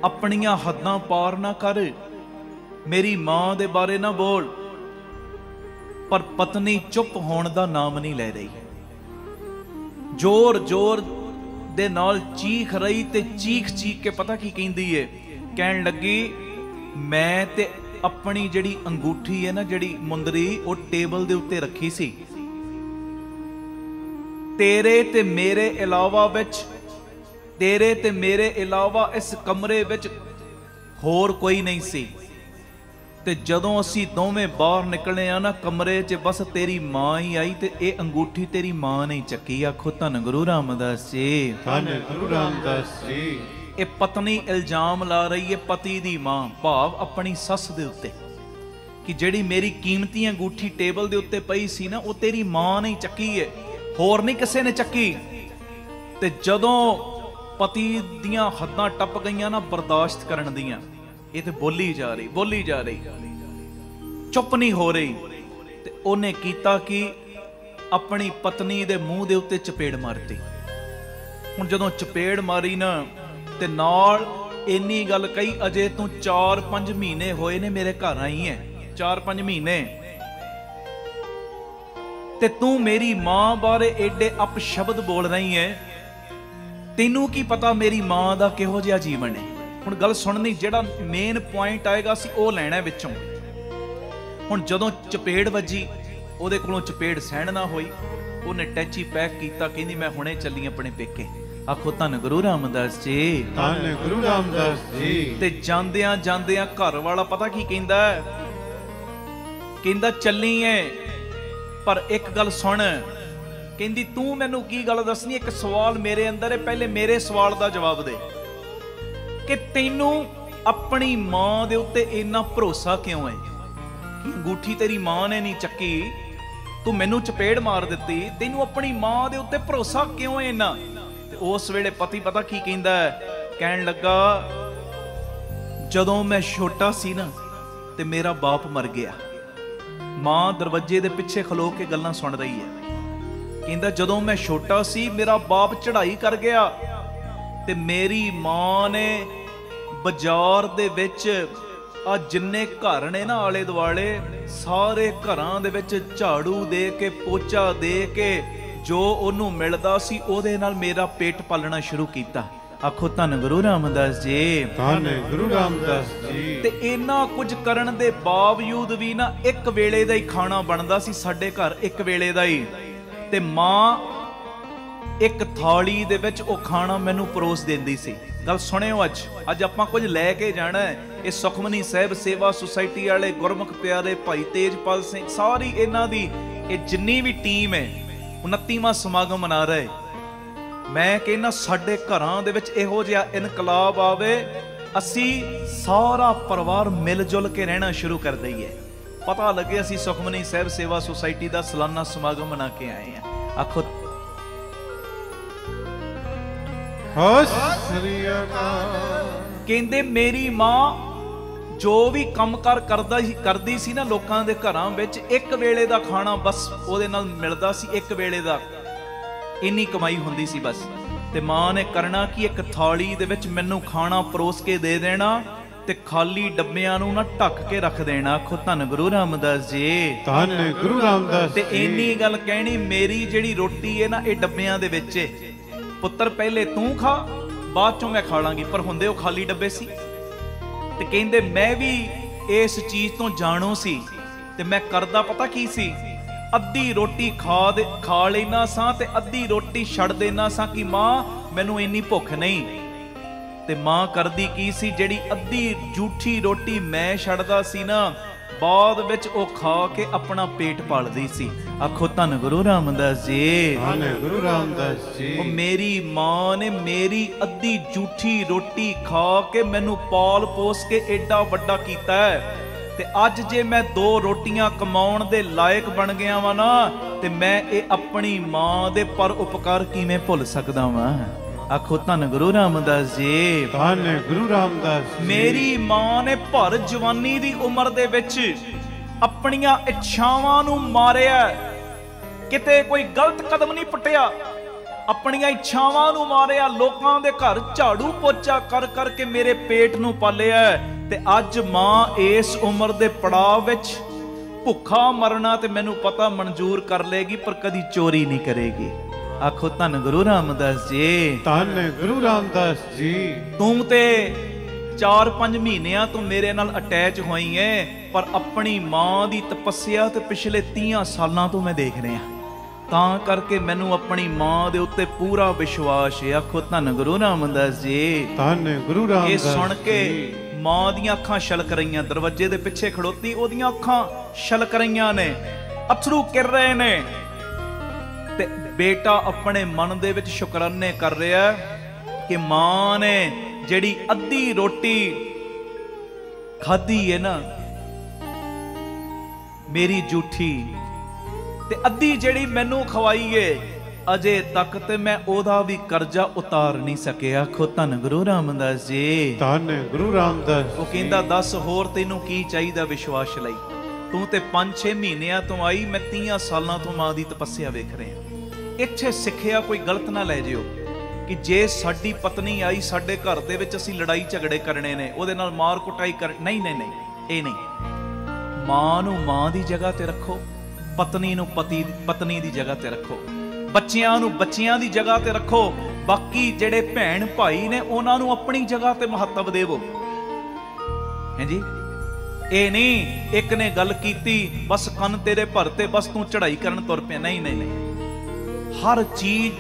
ਆਪਣੀਆਂ ਹੱਦਾਂ ਪਾਰ ਨਾ ਕਰ, ਮੇਰੀ ਮਾਂ ਦੇ ਬਾਰੇ ਨਾ ਬੋਲ। ਪਰ ਪਤਨੀ ਚੁੱਪ ਹੋਣ ਦਾ ਨਾਮ ਨਹੀਂ ਲੈ ਰਹੀ, ਜ਼ੋਰ-ਜ਼ੋਰ ਦੇ ਨਾਲ ਚੀਖ ਰਹੀ ਤੇ ਚੀਖ ਕੇ ਪਤਾ ਕੀ ਕਹਿੰਦੀ ਏ, ਕਹਿਣ ਲੱਗੀ ਮੈਂ ਤੇ ਆਪਣੀ ਜਿਹੜੀ ਅੰਗੂਠੀ ਹੈ ਨਾ, ਜਿਹੜੀ ਮੁੰਦਰੀ, ਉਹ ਟੇਬਲ ਦੇ ਉੱਤੇ ਰੱਖੀ ਸੀ, ਤੇਰੇ ਤੇ ਮੇਰੇ ਇਲਾਵਾ ਵਿੱਚ, ਤੇਰੇ ਤੇ ਮੇਰੇ ਇਲਾਵਾ ਇਸ ਕਮਰੇ ਵਿੱਚ ਹੋਰ ਕੋਈ ਨਹੀਂ ਸੀ, ਤੇ ਜਦੋਂ ਅਸੀਂ ਦੋਵੇਂ ਬਾਹਰ ਨਿਕਲੇ ਆ ਨਾ ਕਮਰੇ 'ਚ, ਬਸ ਤੇਰੀ ਮਾਂ ਹੀ ਆਈ ਤੇ ਇਹ ਅੰਗੂਠੀ ਤੇਰੀ ਮਾਂ ਨੇ ਚੱਕੀ। ਆਖੋ ਧੰਨ ਗੁਰੂ ਰਾਮਦਾਸ ਜੀ, ਧੰਨ ਗੁਰੂ ਰਾਮਦਾਸ ਜੀ। ਇਹ ਪਤਨੀ ਇਲਜ਼ਾਮ ਲਾ ਰਹੀ ਹੈ ਪਤੀ ਦੀ ਮਾਂ, ਭਾਵ ਆਪਣੀ ਸੱਸ ਦੇ ਉੱਤੇ, ਕਿ ਜਿਹੜੀ ਮੇਰੀ ਕੀਮਤੀ ਅੰਗੂਠੀ ਟੇਬਲ ਦੇ ਉੱਤੇ ਪਈ ਸੀ ਨਾ, ਉਹ ਤੇਰੀ ਮਾਂ ਨੇ ਚੱਕੀ ਹੈ, ਹੋਰ ਨਹੀਂ ਕਿਸੇ ਨੇ ਚੱਕੀ। ਤੇ ਜਦੋਂ ਪਤੀ ਦੀਆਂ ਹੱਦਾਂ ਟੱਪ ਗਈਆਂ ਨਾ ਬਰਦਾਸ਼ਤ ਕਰਨ ਦੀਆਂ, ਇਹ ਤੇ ਬੋਲੀ ਜਾ ਰਹੀ, ਚੁੱਪ ਨਹੀਂ ਹੋ ਰਹੀ, ਤੇ ਉਹਨੇ ਕੀਤਾ ਕਿ ਆਪਣੀ ਪਤਨੀ ਦੇ ਮੂੰਹ ਦੇ ਉੱਤੇ ਚਪੇੜ ਮਾਰਤੀ। ਹੁਣ ਜਦੋਂ ਚਪੇੜ ਮਾਰੀ ਨਾ, ਤੇ ਨਾਲ ਇੰਨੀ ਗੱਲ ਕਹੀ, ਅਜੇ ਤੂੰ 4-5 ਮਹੀਨੇ ਹੋਏ ਨੇ ਮੇਰੇ ਘਰ ਆਈ ਹੈ, 4-5 ਮਹੀਨੇ, ਤੇ ਤੂੰ ਮੇਰੀ ਮਾਂ ਬਾਰੇ ਏਡੇ ਅਪਸ਼ਬਦ ਬੋਲ ਰਹੀ ਹੈ, ਤੈਨੂੰ ਕੀ ਪਤਾ ਮੇਰੀ ਮਾਂ ਦਾ ਕਿਹੋ ਜਿਹਾ ਜੀਵਨ ਹੈ। ਹੁਣ ਗੱਲ ਸੁਣਨੀ, ਜਿਹੜਾ ਮੇਨ ਪੁਆਇੰਟ ਆਏਗਾ ਸੀ ਉਹ ਲੈਣਾ ਵਿੱਚੋਂ। ਹੁਣ ਜਦੋਂ ਚਪੇੜ ਵੱਜੀ, ਉਹਦੇ ਕੋਲੋਂ ਚਪੇੜ ਸਹਿਣ ਨਾ ਹੋਈ, ਉਹਨੇ ਟੈਚੀ ਪੈਕ ਕੀਤਾ, ਕਹਿੰਦੀ ਮੈਂ ਹੁਣੇ ਚੱਲੀ ਆਪਣੇ ਪੇਕੇ। ਆਖੋ ਧੰਨ ਗੁਰੂ ਰਾਮਦਾਸ ਜੀ, ਧੰਨ ਗੁਰੂ ਰਾਮਦਾਸ ਜੀ। ਤੇ ਜਾਂਦਿਆਂ ਜਾਂਦਿਆਂ ਘਰ ਵਾਲਾ ਪਤਾ ਕੀ ਕਹਿੰਦਾ, ਕਹਿੰਦਾ ਚੱਲੀ ਐ, ਪਰ ਇੱਕ ਗੱਲ ਸੁਣ, ਕਹਿੰਦੀ ਤੂੰ ਮੈਨੂੰ ਕੀ ਗੱਲ ਦੱਸਣੀ, ਇੱਕ ਸਵਾਲ ਮੇਰੇ ਅੰਦਰ ਹੈ, ਪਹਿਲੇ ਮੇਰੇ ਸਵਾਲ ਦਾ ਜਵਾਬ ਦੇ, ਕਿ ਤੈਨੂੰ ਆਪਣੀ ਮਾਂ ਦੇ ਉੱਤੇ ਇੰਨਾ ਭਰੋਸਾ ਕਿਉਂ ਹੈ ਕਿ ਅੰਗੂਠੀ ਤੇਰੀ ਮਾਂ ਨੇ ਨਹੀਂ ਚੱਕੀ, ਤੂੰ ਮੈਨੂੰ ਚਪੇੜ ਮਾਰ ਦਿੱਤੀ, ਤੈਨੂੰ ਆਪਣੀ ਮਾਂ ਦੇ ਉੱਤੇ ਭਰੋਸਾ ਕਿਉਂ ਹੈ ਇੰਨਾ। ਤੇ ਉਸ ਵੇਲੇ ਪਤੀ ਪਤਾ ਕੀ ਕਹਿੰਦਾ, ਕਹਿਣ ਲੱਗਾ ਜਦੋਂ ਮੈਂ ਛੋਟਾ ਸੀ ਨਾ ਤੇ ਮੇਰਾ ਬਾਪ ਮਰ ਗਿਆ। ਮਾਂ ਦਰਵਾਜ਼ੇ ਦੇ ਪਿੱਛੇ ਖਲੋ ਕੇ ਗੱਲਾਂ ਸੁਣ ਰਹੀ ਹੈ, ਕਹਿੰਦਾ ਜਦੋਂ ਮੈਂ ਛੋਟਾ ਸੀ ਮੇਰਾ ਬਾਪ ਚੜ੍ਹਾਈ ਕਰ ਗਿਆ, ਤੇ ਮੇਰੀ ਮਾਂ ਨੇ ਬਾਜ਼ਾਰ ਦੇ ਵਿੱਚ ਆ ਜਿੰਨੇ ਘਰ ਨੇ ਨਾ ਆਲੇ ਦੁਆਲੇ, ਸਾਰੇ ਘਰਾਂ ਦੇ ਵਿੱਚ ਝਾੜੂ ਦੇ ਕੇ, ਪੋਚਾ ਦੇ ਕੇ, ਜੋ ਉਹਨੂੰ ਮਿਲਦਾ ਸੀ ਉਹਦੇ ਨਾਲ ਮੇਰਾ ਪੇਟ ਪਾਲਣਾ ਸ਼ੁਰੂ ਕੀਤਾ। ਆਖੋ ਧੰਨ ਗੁਰੂ ਰਾਮਦਾਸ ਜੀ, ਧੰਨ ਗੁਰੂ ਰਾਮਦਾਸ ਜੀ। ਤੇ ਇੰਨਾ ਕੁਝ ਕਰਨ ਦੇ ਬਾਵਜੂਦ ਵੀ ਨਾ ਇੱਕ ਵੇਲੇ ਦਾ ਹੀ ਖਾਣਾ ਬਣਦਾ ਸੀ ਸਾਡੇ ਘਰ, ਇੱਕ ਵੇਲੇ ਦਾ ਹੀ, ਤੇ ਮਾਂ ਇੱਕ ਥਾਲੀ ਦੇ ਵਿੱਚ ਉਹ ਖਾਣਾ ਮੈਨੂੰ ਪਰੋਸ ਦਿੰਦੀ ਸੀ। ਗੱਲ ਸੁਣਿਓ, ਅੱਜ ਆਪਾਂ ਕੁਝ ਲੈ ਕੇ ਜਾਣਾ ਹੈ। ਇਹ ਸੁਖਮਨੀ ਸਾਹਿਬ ਸੇਵਾ ਸੁਸਾਇਟੀ ਵਾਲੇ ਗੁਰਮੁਖ ਪਿਆਰੇ ਭਾਈ ਤੇਜਪਾਲ ਸਿੰਘ, ਸਾਰੀ ਇਹਨਾਂ ਦੀ ਇਹ ਜਿੰਨੀ ਵੀ ਟੀਮ ਹੈ 29ਵਾਂ ਸਮਾਗਮ ਮਨਾ ਰਹੇ। ਮੈਂ ਕਹਿੰਦਾ ਸਾਡੇ ਘਰਾਂ ਦੇ ਵਿੱਚ ਇਹੋ ਜਿਹਾ ਇਨਕਲਾਬ ਆਵੇ, ਅਸੀਂ ਸਾਰਾ ਪਰਿਵਾਰ ਮਿਲ ਜੁਲ ਕੇ ਰਹਿਣਾ ਸ਼ੁਰੂ ਕਰ ਦਈਏ। ਪਤਾ ਲੱਗੇ ਅਸੀਂ ਸੁਖਮਨੀ ਸਾਹਿਬ ਸੇਵਾ ਸੁਸਾਇਟੀ ਦਾ ਸਾਲਾਨਾ ਸਮਾਗਮ ਮਨਾ ਕੇ ਆਏ ਹਾਂ। ਆਖੋ ਕਹਿੰਦੇ ਮੇਰੀ ਮਾਂ ਜੋ ਵੀ ਕੰਮਕਾਰ ਕਰਦੀ ਸੀ ਨਾ ਲੋਕਾਂ ਦੇ ਘਰਾਂ ਵਿੱਚ, ਇੱਕ ਵੇਲੇ ਦਾ ਖਾਣਾ ਬਸ ਉਹਦੇ ਨਾਲ ਮਿਲਦਾ ਸੀ, ਇੱਕ ਵੇਲੇ ਦਾ, ਇੰਨੀ ਕਮਾਈ ਹੁੰਦੀ ਸੀ ਬਸ। ਤੇ ਮਾਂ ਨੇ ਕਰਨਾ ਕਿ ਇੱਕ ਥਾਲੀ ਦੇ ਵਿੱਚ ਮੈਨੂੰ ਖਾਣਾ ਪਰੋਸ ਕੇ ਦੇ ਦੇਣਾ, ਤੇ ਖਾਲੀ ਡੱਬਿਆਂ ਨੂੰ ਨਾ ਢੱਕ ਕੇ ਰੱਖ ਦੇਣਾ। ਆਖੋ ਧੰਨ ਗੁਰੂ ਰਾਮਦਾਸ ਜੀ, ਧੰਨ ਗੁਰੂ ਰਾਮਦਾਸ ਤੇ ਇੰਨੀ ਗੱਲ ਕਹਿਣੀ, ਮੇਰੀ ਜਿਹੜੀ ਰੋਟੀ ਹੈ ਨਾ ਇਹ ਡੱਬਿਆਂ ਦੇ ਵਿੱਚ ਹੈ, ਪੁੱਤਰ ਪਹਿਲੇ ਤੂੰ ਖਾ, ਬਾਅਦ ਚੋਂ ਮੈਂ ਖਾ ਲਾਂਗੀ। ਪਰ ਹੁੰਦੇ ਉਹ ਖਾਲੀ ਡੱਬੇ ਸੀ। ਤੇ ਕਹਿੰਦੇ ਮੈਂ ਵੀ ਇਸ ਚੀਜ਼ ਤੋਂ ਜਾਣੂ ਸੀ, ਤੇ ਮੈਂ ਕਰਦਾ ਪਤਾ ਕੀ ਸੀ, ਅੱਧੀ ਰੋਟੀ ਖਾ ਲੈਣਾ ਸਾਂ ਤੇ ਅੱਧੀ ਰੋਟੀ ਛੱਡ ਦੇਣਾ ਸਾਂ ਕਿ ਮਾਂ ਮੈਨੂੰ ਇੰਨੀ ਭੁੱਖ ਨਹੀਂ। ਤੇ ਮਾਂ ਕਰਦੀ ਕੀ ਸੀ, ਜਿਹੜੀ ਅੱਧੀ ਝੂਠੀ ਰੋਟੀ ਮੈਂ ਛੱਡਦਾ ਸੀ ਨਾ, ਬਾਅਦ ਵਿੱਚ ਉਹ ਖਾ ਕੇ ਆਪਣਾ ਪੇਟ ਪਾਲਦੀ ਸੀ। ਆਖੋ ਧੰਨ ਗੁਰੂ ਰਾਮਦਾਸ ਜੀ। ਧੰਨ ਗੁਰੂ ਰਾਮਦਾਸ ਜੀ। ਉਹ ਮੇਰੀ ਮਾਂ ਨੇ ਮੇਰੀ ਅੱਧੀ ਝੂਠੀ ਰੋਟੀ ਖਾ ਕੇ ਮੈਨੂੰ ਪਾਲ ਪੋਸ ਕੇ ਏਡਾ ਵੱਡਾ ਕੀਤਾ ਹੈ। ਤੇ ਅੱਜ ਜੇ ਮੈਂ 2 ਰੋਟੀਆਂ ਕਮਾਉਣ ਦੇ ਲਾਇਕ ਬਣ ਗਿਆ ਵਾਂ ਨਾ, ਤੇ ਮੈਂ ਇਹ ਆਪਣੀ ਮਾਂ ਦੇ ਪਰ ਉਪਕਾਰ ਕਿਵੇਂ ਭੁੱਲ ਸਕਦਾ ਵਾਂ। ਆਖੋ ਧੰਨ ਗੁਰੂ ਰਾਮਦਾਸ ਜੀ। ਧੰਨ ਗੁਰੂ ਰਾਮਦਾਸ ਜੀ। ਮੇਰੀ ਮਾਂ ਨੇ ਭਰ ਜਵਾਨੀ ਦੀ ਉਮਰ ਦੇ ਵਿੱਚ ਆਪਣੀਆਂ ਇੱਛਾਵਾਂ ਨੂੰ ਮਾਰਿਆ, ਕਿਤੇ ਕੋਈ ਗਲਤ ਕਦਮ ਨਹੀਂ ਪੁੱਟਿਆ, ਆਪਣੀਆਂ ਇੱਛਾਵਾਂ ਨੂੰ ਮਾਰਿਆ। ਲੋਕਾਂ ਦੇ ਘਰ ਝਾੜੂ ਪੋਚਾ ਕਰ ਕਰਕੇ ਮੇਰੇ ਪੇਟ ਨੂੰ ਪਾਲਿਆ। ਤੇ ਅੱਜ ਮਾਂ ਇਸ ਉਮਰ ਦੇ ਪੜਾਅ ਵਿੱਚ ਭੁੱਖਾ ਮਰਨਾ ਤੇ ਮੈਨੂੰ ਪਤਾ ਮਨਜ਼ੂਰ ਕਰ ਲੇਗੀ, ਪਰ ਕਦੀ ਚੋਰੀ ਨਹੀਂ ਕਰੇਗੀ। ਆਖੋ ਧੰਨ ਗੁਰੂ ਰਾਮਦਾਸ ਜੀ। ਧੰਨ ਗੁਰੂ ਰਾਮਦਾਸ ਜੀ। ਤੂੰ ਤੇ 4-5 ਮਹੀਨਿਆਂ ਤੋਂ ਮੇਰੇ ਨਾਲ ਅਟੈਚ ਹੋਈ ਏ, ਪਰ ਆਪਣੀ ਮਾਂ ਦੀ ਤਪੱਸਿਆ ਤੇ ਪਿਛਲੇ 30 ਸਾਲਾਂ ਤੋਂ ਮੈਂ ਦੇਖ ਰਿਹਾ, ਤਾਂ ਕਰਕੇ ਮੈਨੂੰ ਆਪਣੀ ਮਾਂ ਦੇ ਉੱਤੇ ਪੂਰਾ ਵਿਸ਼ਵਾਸ ਹੈ। ਆਖੋ ਧੰਨ ਗੁਰੂ ਰਾਮਦਾਸ ਜੀ। ਧੰਨ ਗੁਰੂ ਰਾਮਦਾਸ। ਇਹ ਸੁਣ ਕੇ ਮਾਂ ਦੀਆਂ ਅੱਖਾਂ ਛਲਕ ਰਹੀਆਂ, ਦਰਵਾਜ਼ੇ ਦੇ ਪਿੱਛੇ ਖੜੋਤੀ ਉਹਦੀਆਂ ਅੱਖਾਂ ਛਲਕ ਰਹੀਆਂ ਨੇ, ਅਥਰੂ ਗਿਰ ਰਹੇ ਨੇ। ਤੇ ਬੇਟਾ ਆਪਣੇ ਮਨ ਦੇ ਵਿੱਚ ਸ਼ੁਕਰਾਨੇ ਕਰ ਰਿਹਾ ਕਿ ਮਾਂ ਨੇ ਜਿਹੜੀ ਅੱਧੀ ਰੋਟੀ ਖਾਧੀ ਹੈ ਨਾ ਮੇਰੀ ਝੂਠੀ, ਤੇ ਅੱਧੀ ਜਿਹੜੀ ਮੈਨੂੰ ਖਵਾਈ ਏ, ਅਜੇ ਤੱਕ ਤੇ ਮੈਂ ਉਹਦਾ ਵੀ ਕਰਜ਼ਾ ਉਤਾਰ ਨਹੀਂ ਸਕਿਆ। ਆਖੋ ਧੰਨ ਗੁਰੂ ਰਾਮਦਾਸ ਜੀ। ਧੰਨ ਗੁਰੂ ਰਾਮਦਾਸ। ਉਹ ਕਹਿੰਦਾ ਦੱਸ ਹੋਰ ਤੈਨੂੰ ਕੀ ਚਾਹੀਦਾ ਵਿਸ਼ਵਾਸ ਲਈ? ਤੂੰ ਤੇ 5-6 ਮਹੀਨਿਆਂ ਤੋਂ ਆਈ, ਮੈਂ 30 ਸਾਲਾਂ ਤੋਂ ਮਾਂ ਦੀ ਤਪੱਸਿਆ ਵੇਖ ਰਿਹਾ। ਇੱਥੇ ਸਿੱਖਿਆ ਕੋਈ ਗਲਤ ਨਾ ਲੈ ਜਿਓ ਕਿ ਜੇ ਸਾਡੀ ਪਤਨੀ ਆਈ ਸਾਡੇ ਘਰ ਦੇ ਵਿੱਚ ਅਸੀਂ ਲੜਾਈ ਝਗੜੇ ਕਰਨੇ ਨੇ, ਉਹਦੇ ਨਾਲ ਮਾਰ ਕੁਟਾਈ ਕਰ, ਨਹੀਂ ਨਹੀਂ ਨਹੀਂ, ਇਹ ਨਹੀਂ। ਮਾਂ ਨੂੰ ਮਾਂ ਦੀ ਜਗ੍ਹਾ ਤੇ ਰੱਖੋ, ਪਤਨੀ ਨੂੰ ਪਤਨੀ ਦੀ ਜਗ੍ਹਾ ਤੇ ਰੱਖੋ, ਬੱਚਿਆਂ ਨੂੰ ਬੱਚਿਆਂ ਦੀ ਜਗ੍ਹਾ ਤੇ ਰੱਖੋ, ਬਾਕੀ ਜਿਹੜੇ ਭੈਣ ਭਾਈ ਨੇ ਉਹਨਾਂ ਨੂੰ ਆਪਣੀ ਜਗ੍ਹਾ ਤੇ ਮਹੱਤਵ ਦੇਵੋ। ਹਾਂਜੀ, ਇਹ ਨਹੀਂ ਇੱਕ ਨੇ ਗੱਲ ਕੀਤੀ ਬਸ ਕੰਨ ਤੇਰੇ ਭਰਤੇ, ਬਸ ਤੂੰ ਚੜ੍ਹਾਈ ਕਰਨ ਤੁਰ ਪਿਆ। ਨਹੀਂ ਨਹੀਂ ਨਹੀਂ, ਹਰ ਚੀਜ਼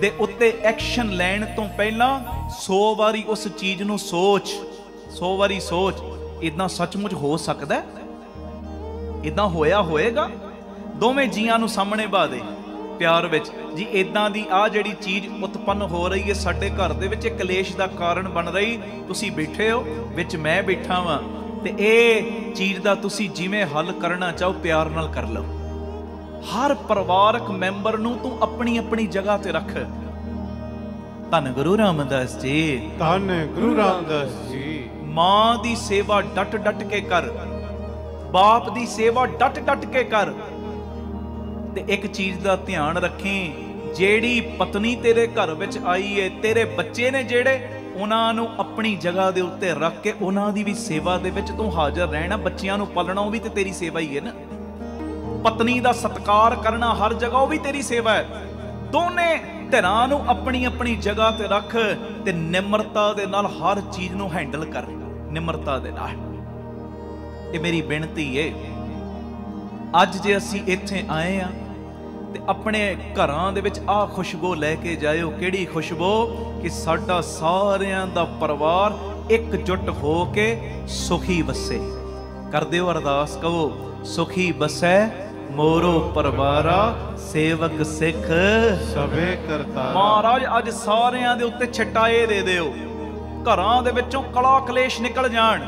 ਦੇ ਉੱਤੇ ਐਕਸ਼ਨ ਲੈਣ ਤੋਂ ਪਹਿਲਾਂ 100 ਵਾਰੀ ਉਸ ਚੀਜ਼ ਨੂੰ ਸੋਚ, 100 ਵਾਰੀ ਸੋਚ, ਇਦਾਂ ਸੱਚਮੁੱਚ ਹੋ ਸਕਦਾ, ਇਦਾਂ ਹੋਇਆ ਹੋਏਗਾ। ਦੋਵੇਂ ਜੀਆਂ ਨੂੰ ਸਾਹਮਣੇ ਬਾ ਦੇ ਪਿਆਰ ਵਿੱਚ ਜੀ, ਇਦਾਂ ਦੀ ਆ ਜਿਹੜੀ ਚੀਜ਼ ਉਤਪੰਨ ਹੋ ਰਹੀ ਹੈ ਸਾਡੇ ਘਰ ਦੇ ਵਿੱਚ, ਕਲੇਸ਼ ਦਾ ਕਾਰਨ ਬਣ ਰਹੀ, ਤੁਸੀਂ ਬੈਠੇ ਹੋ ਵਿੱਚ ਮੈਂ ਬੈਠਾ ਵਾਂ, ਤੇ ਇਹ ਚੀਜ਼ ਦਾ ਤੁਸੀਂ ਜਿਵੇਂ ਹੱਲ ਕਰਨਾ ਚਾਹੋ ਪਿਆਰ ਨਾਲ ਕਰ ਲਓ। ਹਰ ਪਰਿਵਾਰਕ ਮੈਂਬਰ ਨੂੰ ਤੂੰ ਆਪਣੀ ਆਪਣੀ ਜਗ੍ਹਾ ਤੇ ਰੱਖ। ਧੰਨ ਗੁਰੂ ਰਾਮਦਾਸ ਜੀ। ਧੰਨ ਗੁਰੂ ਰਾਮਦਾਸ ਜੀ। ਮਾਂ ਦੀ ਸੇਵਾ ਡਟ ਡਟ ਕੇ ਕਰ, ਬਾਪ ਦੀ ਸੇਵਾ ਡਟ ਡਟ ਕੇ ਕਰ। ਤੇ ਇੱਕ ਚੀਜ਼ ਦਾ ਧਿਆਨ ਰੱਖੀ, ਜਿਹੜੀ ਪਤਨੀ ਤੇਰੇ ਘਰ ਵਿੱਚ ਆਈ ਏ, ਤੇਰੇ ਬੱਚੇ ਨੇ ਜਿਹੜੇ, ਉਹਨਾਂ ਨੂੰ ਆਪਣੀ ਜਗ੍ਹਾ ਦੇ ਉੱਤੇ ਰੱਖ ਕੇ ਉਹਨਾਂ ਦੀ ਵੀ ਸੇਵਾ ਦੇ ਵਿੱਚ ਤੂੰ ਹਾਜ਼ਰ ਰਹਿਣਾ। ਬੱਚਿਆਂ ਨੂੰ ਪਾਲਣਾ ਉਹ ਵੀ ਤੇ ਤੇਰੀ ਸੇਵਾ ਹੀ ਹੈ ਨਾ, ਪਤਨੀ ਦਾ ਸਤਿਕਾਰ ਕਰਨਾ ਹਰ ਜਗ੍ਹਾ ਉਹ ਵੀ ਤੇਰੀ ਸੇਵਾ ਹੈ। ਦੋਨੇ ਧਿਰਾਂ ਨੂੰ ਆਪਣੀ ਆਪਣੀ ਜਗ੍ਹਾ ਤੇ ਰੱਖ ਤੇ ਨਿਮਰਤਾ ਦੇ ਨਾਲ ਹਰ ਚੀਜ਼ ਨੂੰ ਹੈਂਡਲ ਕਰ, ਨਿਮਰਤਾ ਦੇ ਨਾਲ। ਇਹ ਮੇਰੀ ਬੇਨਤੀ ਏ, ਅੱਜ ਜੇ ਅਸੀਂ ਇੱਥੇ ਆਏ ਆ ਤੇ ਆਪਣੇ ਘਰਾਂ ਦੇ ਵਿੱਚ ਆਹ ਖੁਸ਼ਬੂ ਲੈ ਕੇ ਜਾਇਓ। ਕਿਹੜੀ ਖੁਸ਼ਬੂ? ਕਿ ਸਾਡਾ ਸਾਰਿਆਂ ਦਾ ਪਰਿਵਾਰ ਇਕਜੁੱਟ ਹੋ ਕੇ ਸੁਖੀ ਵਸੇ। ਕਰ ਦਿਓ ਅਰਦਾਸ, ਕਹੋ ਸੁਖੀ ਵਸੈ ਮੋਰੋ ਪਰਿਵਾਰਾ, ਸੇਵਕ ਸਿੱਖ ਸਭੇ ਕਰਤਾਰਾ। ਮਹਾਰਾਜ ਅੱਜ ਸਾਰਿਆਂ ਦੇ ਉੱਤੇ ਛਟਾਏ ਦੇ ਦਿਓ, ਘਰਾਂ ਦੇ ਵਿੱਚੋਂ ਕਲਾ ਕਲੇਸ਼ ਨਿਕਲ ਜਾਣ।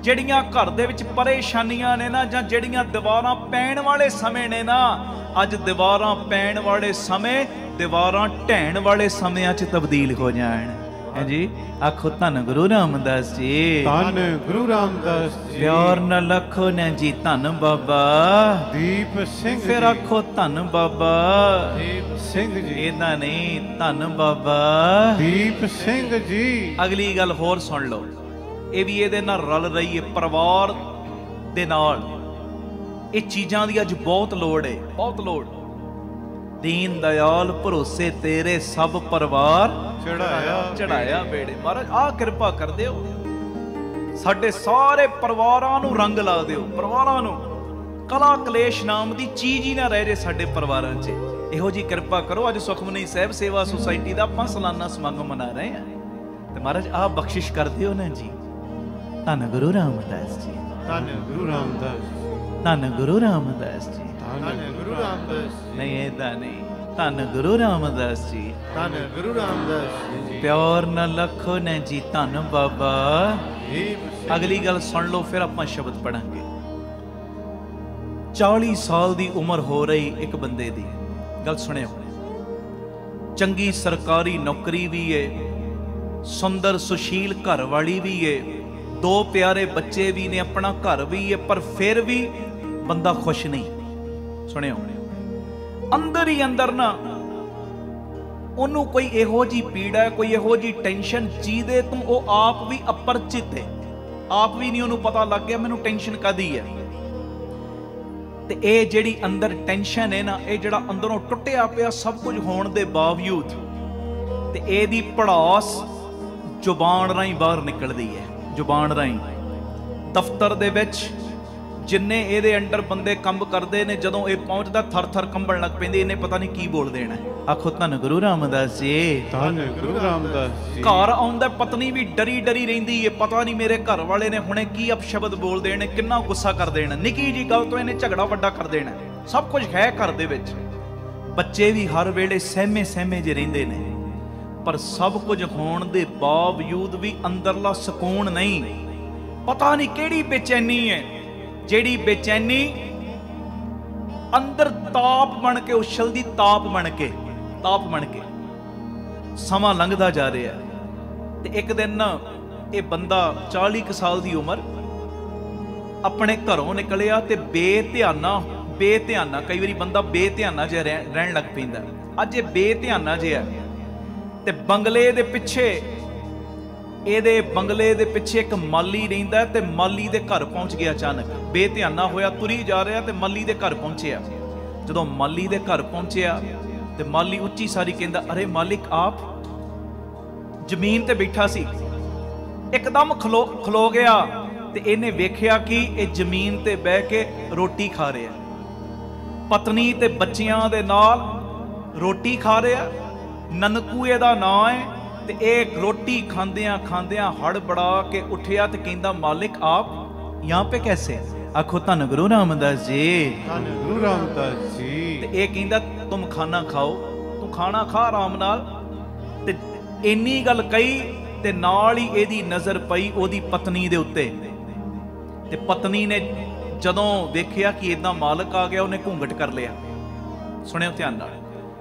ਜਿਹੜੀਆਂ ਘਰ ਦੇ ਵਿੱਚ ਪਰੇਸ਼ਾਨੀਆਂ ਨੇ ਨਾ, ਜਾਂ ਜਿਹੜੀਆਂ ਦੀਵਾਰਾਂ ਪੈਣ ਵਾਲੇ ਸਮੇਂ ਨੇ ਨਾ, ਅੱਜ ਦੀਵਾਰਾਂ ਪੈਣ ਵਾਲੇ ਸਮੇਂ ਦੀਵਾਰਾਂ ਢਹਿਣ ਵਾਲੇ ਸਮਿਆਂ 'ਚ ਤਬਦੀਲ ਹੋ ਜਾਣ। ਹਾਂਜੀ, ਆਖੋ ਧੰਨ ਗੁਰੂ ਰਾਮਦਾਸ ਜੀ। ਧੰਨ ਗੁਰੂ ਰਾਮਦਾਸ ਜੀ। ਪਿਆਰ ਨਾਲ ਲਖੋ ਨਾ ਜੀ ਧੰਨ ਬਾਬਾ ਦੀਪ ਸਿੰਘ। ਫਿਰ ਆਖੋ ਧੰਨ ਬਾਬਾ ਦੀਪ ਸਿੰਘ ਜੀ। ਇਹਦਾ ਨਹੀਂ, ਧੰਨ ਬਾਬਾ ਦੀਪ ਸਿੰਘ ਜੀ। ਅਗਲੀ ਗੱਲ ਹੋਰ ਸੁਣ ਲਓ, ਇਹ ਵੀ ਇਹਦੇ ਨਾਲ ਰਲ ਰਹੀ ਹੈ, ਪਰਿਵਾਰ ਦੇ ਨਾਲ। ਇਹ ਚੀਜ਼ਾਂ ਦੀ ਅੱਜ ਬਹੁਤ ਲੋੜ ਹੈ, ਬਹੁਤ ਲੋੜ। ਦੀਨ ਦਇਆਲ ਭਰੋਸੇ ਤੇਰੇ ਸਭ ਪਰਿਵਾਰ ਚੜਾਇਆ ਬੇੜੇ। ਮਹਾਰਾਜ ਆਹ ਕਿਰਪਾ ਕਰ ਦਿਓ, ਸਾਡੇ ਸਾਰੇ ਪਰਿਵਾਰਾਂ ਨੂੰ ਰੰਗ ਲਾ ਦਿਓ, ਪਰਿਵਾਰਾਂ ਨੂੰ। ਕਲਾ ਕਲੇਸ਼ ਨਾਮ ਦੀ ਚੀਜ਼ ਹੀ ਨਾ ਰਹਿ ਜੇ ਸਾਡੇ ਪਰਿਵਾਰਾਂ 'ਚ। ਇਹੋ ਜੀ ਕਿਰਪਾ ਕਰੋ। ਅੱਜ ਸੁਖਮਨੀ ਸਾਹਿਬ ਸੇਵਾ ਸੁਸਾਇਟੀ ਦਾ ਆਪਾਂ ਸਾਲਾਨਾ ਸਮਾਗਮ ਮਨਾ ਰਹੇ ਹਾਂ ਤੇ ਮਹਾਰਾਜ ਆਪ ਬਖਸ਼ਿਸ਼ ਕਰ ਦਿਓ ਨਾ ਜੀ। ਧੰਨ ਗੁਰੂ ਰਾਮਦਾਸ ਜੀ, ਧੰਨ ਗੁਰੂ ਰਾਮਦਾਸ ਜੀ, ਧੰਨ ਗੁਰੂ ਰਾਮਦਾਸ ਜੀ। ਧੰਨ ਗੁਰੂ ਰਾਮਦਾਸ ਜੀ, ਨਹੀਂ ਏਦਾਂ ਨਹੀਂ, ਧੰਨ ਗੁਰੂ ਰਾਮਦਾਸ ਜੀ, ਧੰਨ ਗੁਰੂ ਰਾਮਦਾਸ ਜੀ। ਪਿਆਰ ਨਾਲ ਲਖੋ ਨੇ ਜੀ ਧੰਨ ਬਾਬਾ ਦੀਪ ਸਿੰਘ ਅਗਲੀ ਗੱਲ ਸੁਣ ਲਓ, ਫਿਰ ਆਪਾਂ ਸ਼ਬਦ ਪੜਾਂਗੇ। 40 ਸਾਲ ਦੀ ਉਮਰ ਹੋ ਰਹੀ ਇੱਕ ਬੰਦੇ ਦੀ, ਗੱਲ ਸੁਣਿਓ। ਚੰਗੀ ਸਰਕਾਰੀ ਨੌਕਰੀ ਵੀ ਏ, ਸੁੰਦਰ ਸੁਸ਼ੀਲ ਘਰ ਵਾਲੀ ਵੀ ਏ, 2 ਪਿਆਰੇ ਬੱਚੇ ਵੀ ਨੇ, ਆਪਣਾ ਘਰ ਵੀ ਏ, ਪਰ ਫਿਰ ਵੀ ਬੰਦਾ ਖੁਸ਼ ਨਹੀਂ। ਸੁਣਿਓ, ਅੰਦਰ ਹੀ ਅੰਦਰ ਨਾ ਉਹਨੂੰ ਕੋਈ ਇਹੋ ਜੀ ਪੀੜਾ ਹੈ, ਕੋਈ ਇਹੋ ਜੀ ਟੈਨਸ਼ਨ ਜਿਹਦੇ ਤੋਂ ਉਹ ਆਪ ਵੀ ਅਪਰਿਚਿਤ ਹੈ, ਆਪ ਵੀ ਨਹੀਂ ਉਹਨੂੰ ਪਤਾ ਲੱਗ ਗਿਆ ਮੈਨੂੰ ਟੈਨਸ਼ਨ ਕਾਦੀ ਹੈ। ਤੇ ਇਹ ਜਿਹੜੀ ਅੰਦਰ ਟੈਨਸ਼ਨ ਹੈ ਨਾ, ਇਹ ਜਿਹੜਾ ਅੰਦਰੋਂ ਟੁੱਟਿਆ ਪਿਆ ਸਭ ਕੁਝ ਹੋਣ ਦੇ ਬਾਵਜੂਦ, ਤੇ ਇਹਦੀ ਭੜਾਸ ਜ਼ੁਬਾਨ ਰਾਹੀਂ ਬਾਹਰ ਨਿਕਲਦੀ ਹੈ। ਜ਼ੁਬਾਨ ਰਾਹੀਂ ਦਫ਼ਤਰ ਦੇ ਵਿੱਚ ਜਿੰਨੇ ਇਹਦੇ ਅੰਡਰ ਬੰਦੇ ਕੰਮ ਕਰਦੇ ਨੇ, ਜਦੋਂ ਇਹ ਪਹੁੰਚਦਾ ਥਰ ਥਰ ਕੰਬਣ ਲੱਗ ਪੈਂਦੇ, ਇਹਨੇ ਪਤਾ ਨਹੀਂ ਕੀ ਬੋਲ ਦੇਣਾ। ਆਖੋ ਧੰਨ ਗੁਰੂ ਰਾਮਦਾਸ ਜੀ, ਧੰਨ ਗੁਰੂ ਰਾਮਦਾਸ ਜੀ। ਘਰ ਆਉਂਦਾ ਪਤਨੀ ਵੀ ਡਰੀ ਡਰੀ ਰਹਿੰਦੀ ਏ, ਪਤਾ ਨਹੀਂ ਮੇਰੇ ਘਰ ਵਾਲੇ ਨੇ ਹੁਣੇ ਕੀ ਅਪਸ਼ਬਦ ਬੋਲ ਦੇਣੇ, ਕਿੰਨਾ ਗੁੱਸਾ ਕਰ ਦੇਣਾ, ਨਿੱਕੀ ਜੀ ਗੱਲ ਤੋਂ ਇਹਨੇ ਝਗੜਾ ਵੱਡਾ ਕਰ ਦੇਣਾ। ਸਭ ਕੁਝ ਹੈ ਘਰ ਦੇ ਵਿੱਚ, ਬੱਚੇ ਵੀ ਹਰ ਵੇਲੇ ਸਹਿਮੇ ਸਹਿਮੇ ਜੇ ਰਹਿੰਦੇ ਨੇ, ਪਰ ਸਭ ਕੁਝ ਹੋਣ ਦੇ ਬਾਵਜੂਦ ਵੀ ਅੰਦਰਲਾ ਸਕੂਨ ਨਹੀਂ। ਪਤਾ ਨਹੀਂ ਕਿਹੜੀ ਬੇਚੈਨੀ ਹੈ, ਜਿਹੜੀ ਬੇਚੈਨੀ ਅੰਦਰ ਤਾਪ ਬਣ ਕੇ ਉਛਲਦੀ, ਤਾਪ ਬਣ ਕੇ ਸਮਾਂ ਲੰਘਦਾ ਜਾ ਰਿਹਾ। ਤੇ ਇੱਕ ਦਿਨ ਨਾ ਇਹ ਬੰਦਾ 40 ਕੁ ਸਾਲ ਦੀ ਉਮਰ ਆਪਣੇ ਘਰੋਂ ਨਿਕਲਿਆ ਤੇ ਬੇਧਿਆਨਾ, ਕਈ ਵਾਰੀ ਬੰਦਾ ਬੇਧਿਆਨਾ ਜਿਹਾ ਰਹਿਣ ਲੱਗ ਪੈਂਦਾ। ਅੱਜ ਇਹ ਬੇਧਿਆਨਾ ਜਿਹਾ, ਤੇ ਬੰਗਲੇ ਦੇ ਪਿੱਛੇ, ਇਹਦੇ ਬੰਗਲੇ ਦੇ ਪਿੱਛੇ ਇੱਕ ਮਾਲੀ ਰਹਿੰਦਾ, ਤੇ ਮਾਲੀ ਦੇ ਘਰ ਪਹੁੰਚ ਗਿਆ। ਅਚਾਨਕ ਬੇਧਿਆਨਾ ਹੋਇਆ, ਤੁਰੀ ਜਾ ਰਿਹਾ ਤੇ ਮਾਲੀ ਦੇ ਘਰ ਪਹੁੰਚਿਆ। ਜਦੋਂ ਮਾਲੀ ਦੇ ਘਰ ਪਹੁੰਚਿਆ ਤੇ ਮਾਲੀ ਉੱਚੀ ਸਾਰੀ ਕਹਿੰਦਾ, ਅਰੇ ਮਾਲਿਕ ਆਪ। ਜ਼ਮੀਨ ਤੇ ਬੈਠਾ ਸੀ, ਇੱਕਦਮ ਖਲੋ ਗਿਆ ਤੇ ਇਹਨੇ ਵੇਖਿਆ ਕਿ ਇਹ ਜ਼ਮੀਨ ਤੇ ਬਹਿ ਕੇ ਰੋਟੀ ਖਾ ਰਿਹਾ, ਪਤਨੀ ਤੇ ਬੱਚਿਆਂ ਦੇ ਨਾਲ ਰੋਟੀ ਖਾ ਰਿਹਾ। ਨਨਕੂ ਇਹਦਾ ਨਾਂ ਹੈ। ਤੇ ਇਹ ਰੋਟੀ ਖਾਂਦਿਆਂ ਖਾਂਦਿਆਂ ਹੜਬੜਾ ਕੇ ਉੱਠਿਆ ਤੇ ਕਹਿੰਦਾ, ਮਾਲਿਕ ਆਪ ਯਹਾਂ ਪੇ ਕੈਸੇ। ਆਖੋ ਧੰਨ ਗੁਰੂ ਰਾਮਦਾਸ ਜੀ, ਧੰਨ ਗੁਰੂ ਰਾਮਦਾਸ ਜੀ। ਤੇ ਇਹ ਕਹਿੰਦਾ, ਤੁਮ ਖਾਣਾ ਖਾਓ, ਤੂੰ ਖਾਣਾ ਖਾ ਆਰਾਮ ਨਾਲ। ਤੇ ਇੰਨੀ ਗੱਲ ਕਹੀ ਤੇ ਨਾਲ ਹੀ ਇਹਦੀ ਨਜ਼ਰ ਪਈ ਉਹਦੀ ਪਤਨੀ ਦੇ ਉੱਤੇ। ਤੇ ਪਤਨੀ ਨੇ ਜਦੋਂ ਵੇਖਿਆ ਕਿ ਇਦਾਂ ਮਾਲਕ ਆ ਗਿਆ, ਉਹਨੇ ਘੂੰਘਟ ਕਰ ਲਿਆ। ਸੁਣਿਓ ਧਿਆਨ ਨਾਲ,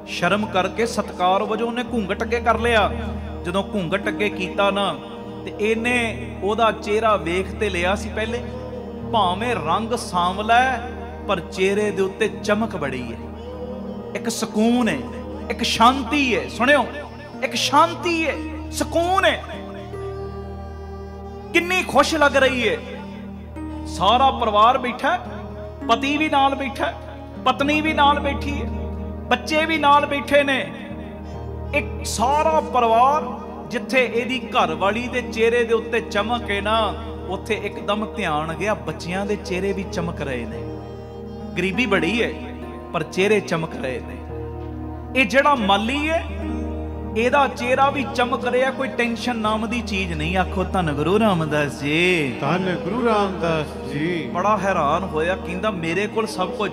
ਸ਼ਰਮ ਕਰਕੇ ਸਤਕਾਰ ਵਜੋਂ ਉਹਨੇ ਘੂੰਘਟ ਅੱਗੇ ਕਰ ਲਿਆ। ਜਦੋਂ ਘੂੰਘਟ ਅੱਗੇ ਕੀਤਾ ਨਾ, ਤੇ ਇਹਨੇ ਉਹਦਾ ਚਿਹਰਾ ਵੇਖ ਤੇ ਲਿਆ ਸੀ ਪਹਿਲੇ, ਭਾਵੇਂ ਰੰਗ ਸਾਂਵਲਾ ਪਰ ਚਿਹਰੇ ਦੇ ਉੱਤੇ ਚਮਕ ਬੜੀ ਹੈ, ਇੱਕ ਸਕੂਨ ਹੈ, ਇੱਕ ਸ਼ਾਂਤੀ ਹੈ। ਸੁਣਿਓ, ਇੱਕ ਸ਼ਾਂਤੀ ਹੈ, ਸਕੂਨ ਹੈ, ਕਿੰਨੀ ਖੁਸ਼ ਲੱਗ ਰਹੀ ਹੈ। ਸਾਰਾ ਪਰਿਵਾਰ ਬੈਠਾ, ਪਤੀ ਵੀ ਨਾਲ ਬੈਠਾ, ਪਤਨੀ ਵੀ ਨਾਲ ਬੈਠੀ ਹੈ, ਬੱਚੇ ਵੀ ਨਾਲ ਬੈਠੇ ਨੇ। ਇੱਕ ਸਾਰਾ ਪਰਿਵਾਰ, ਜਿੱਥੇ ਇਹਦੀ ਘਰ ਵਾਲੀ ਦੇ ਚਿਹਰੇ ਦੇ ਉੱਤੇ ਚਮਕ ਹੈ ਨਾ, ਉੱਥੇ ਇੱਕਦਮ ਧਿਆਨ ਗਿਆ, ਬੱਚਿਆਂ ਦੇ ਚਿਹਰੇ ਵੀ ਚਮਕ ਰਹੇ ਨੇ। ਗਰੀਬੀ ਬੜੀ ਹੈ ਪਰ ਚਿਹਰੇ ਚਮਕ ਰਹੇ ਨੇ। ਇਹ ਜਿਹੜਾ ਮਾਲੀ ਹੈ, ਇਹਦਾ ਚਿਹਰਾ ਵੀ ਚਮਕ ਰਿਹਾ, ਕੋਈ ਟੈਨਸ਼ਨ ਨਾਮ ਦੀ ਚੀਜ਼ ਨਹੀਂ। ਆਖੋ ਧੰਨ ਗੁਰੂ ਰਾਮਦਾਸ ਜੀ, ਧੰਨ ਗੁਰੂ ਰਾਮਦਾਸ ਜੀ। ਬੜਾ ਹੈਰਾਨ ਹੋਇਆ, ਕਹਿੰਦਾ ਮੇਰੇ ਕੋਲ ਸਭ ਕੁਝ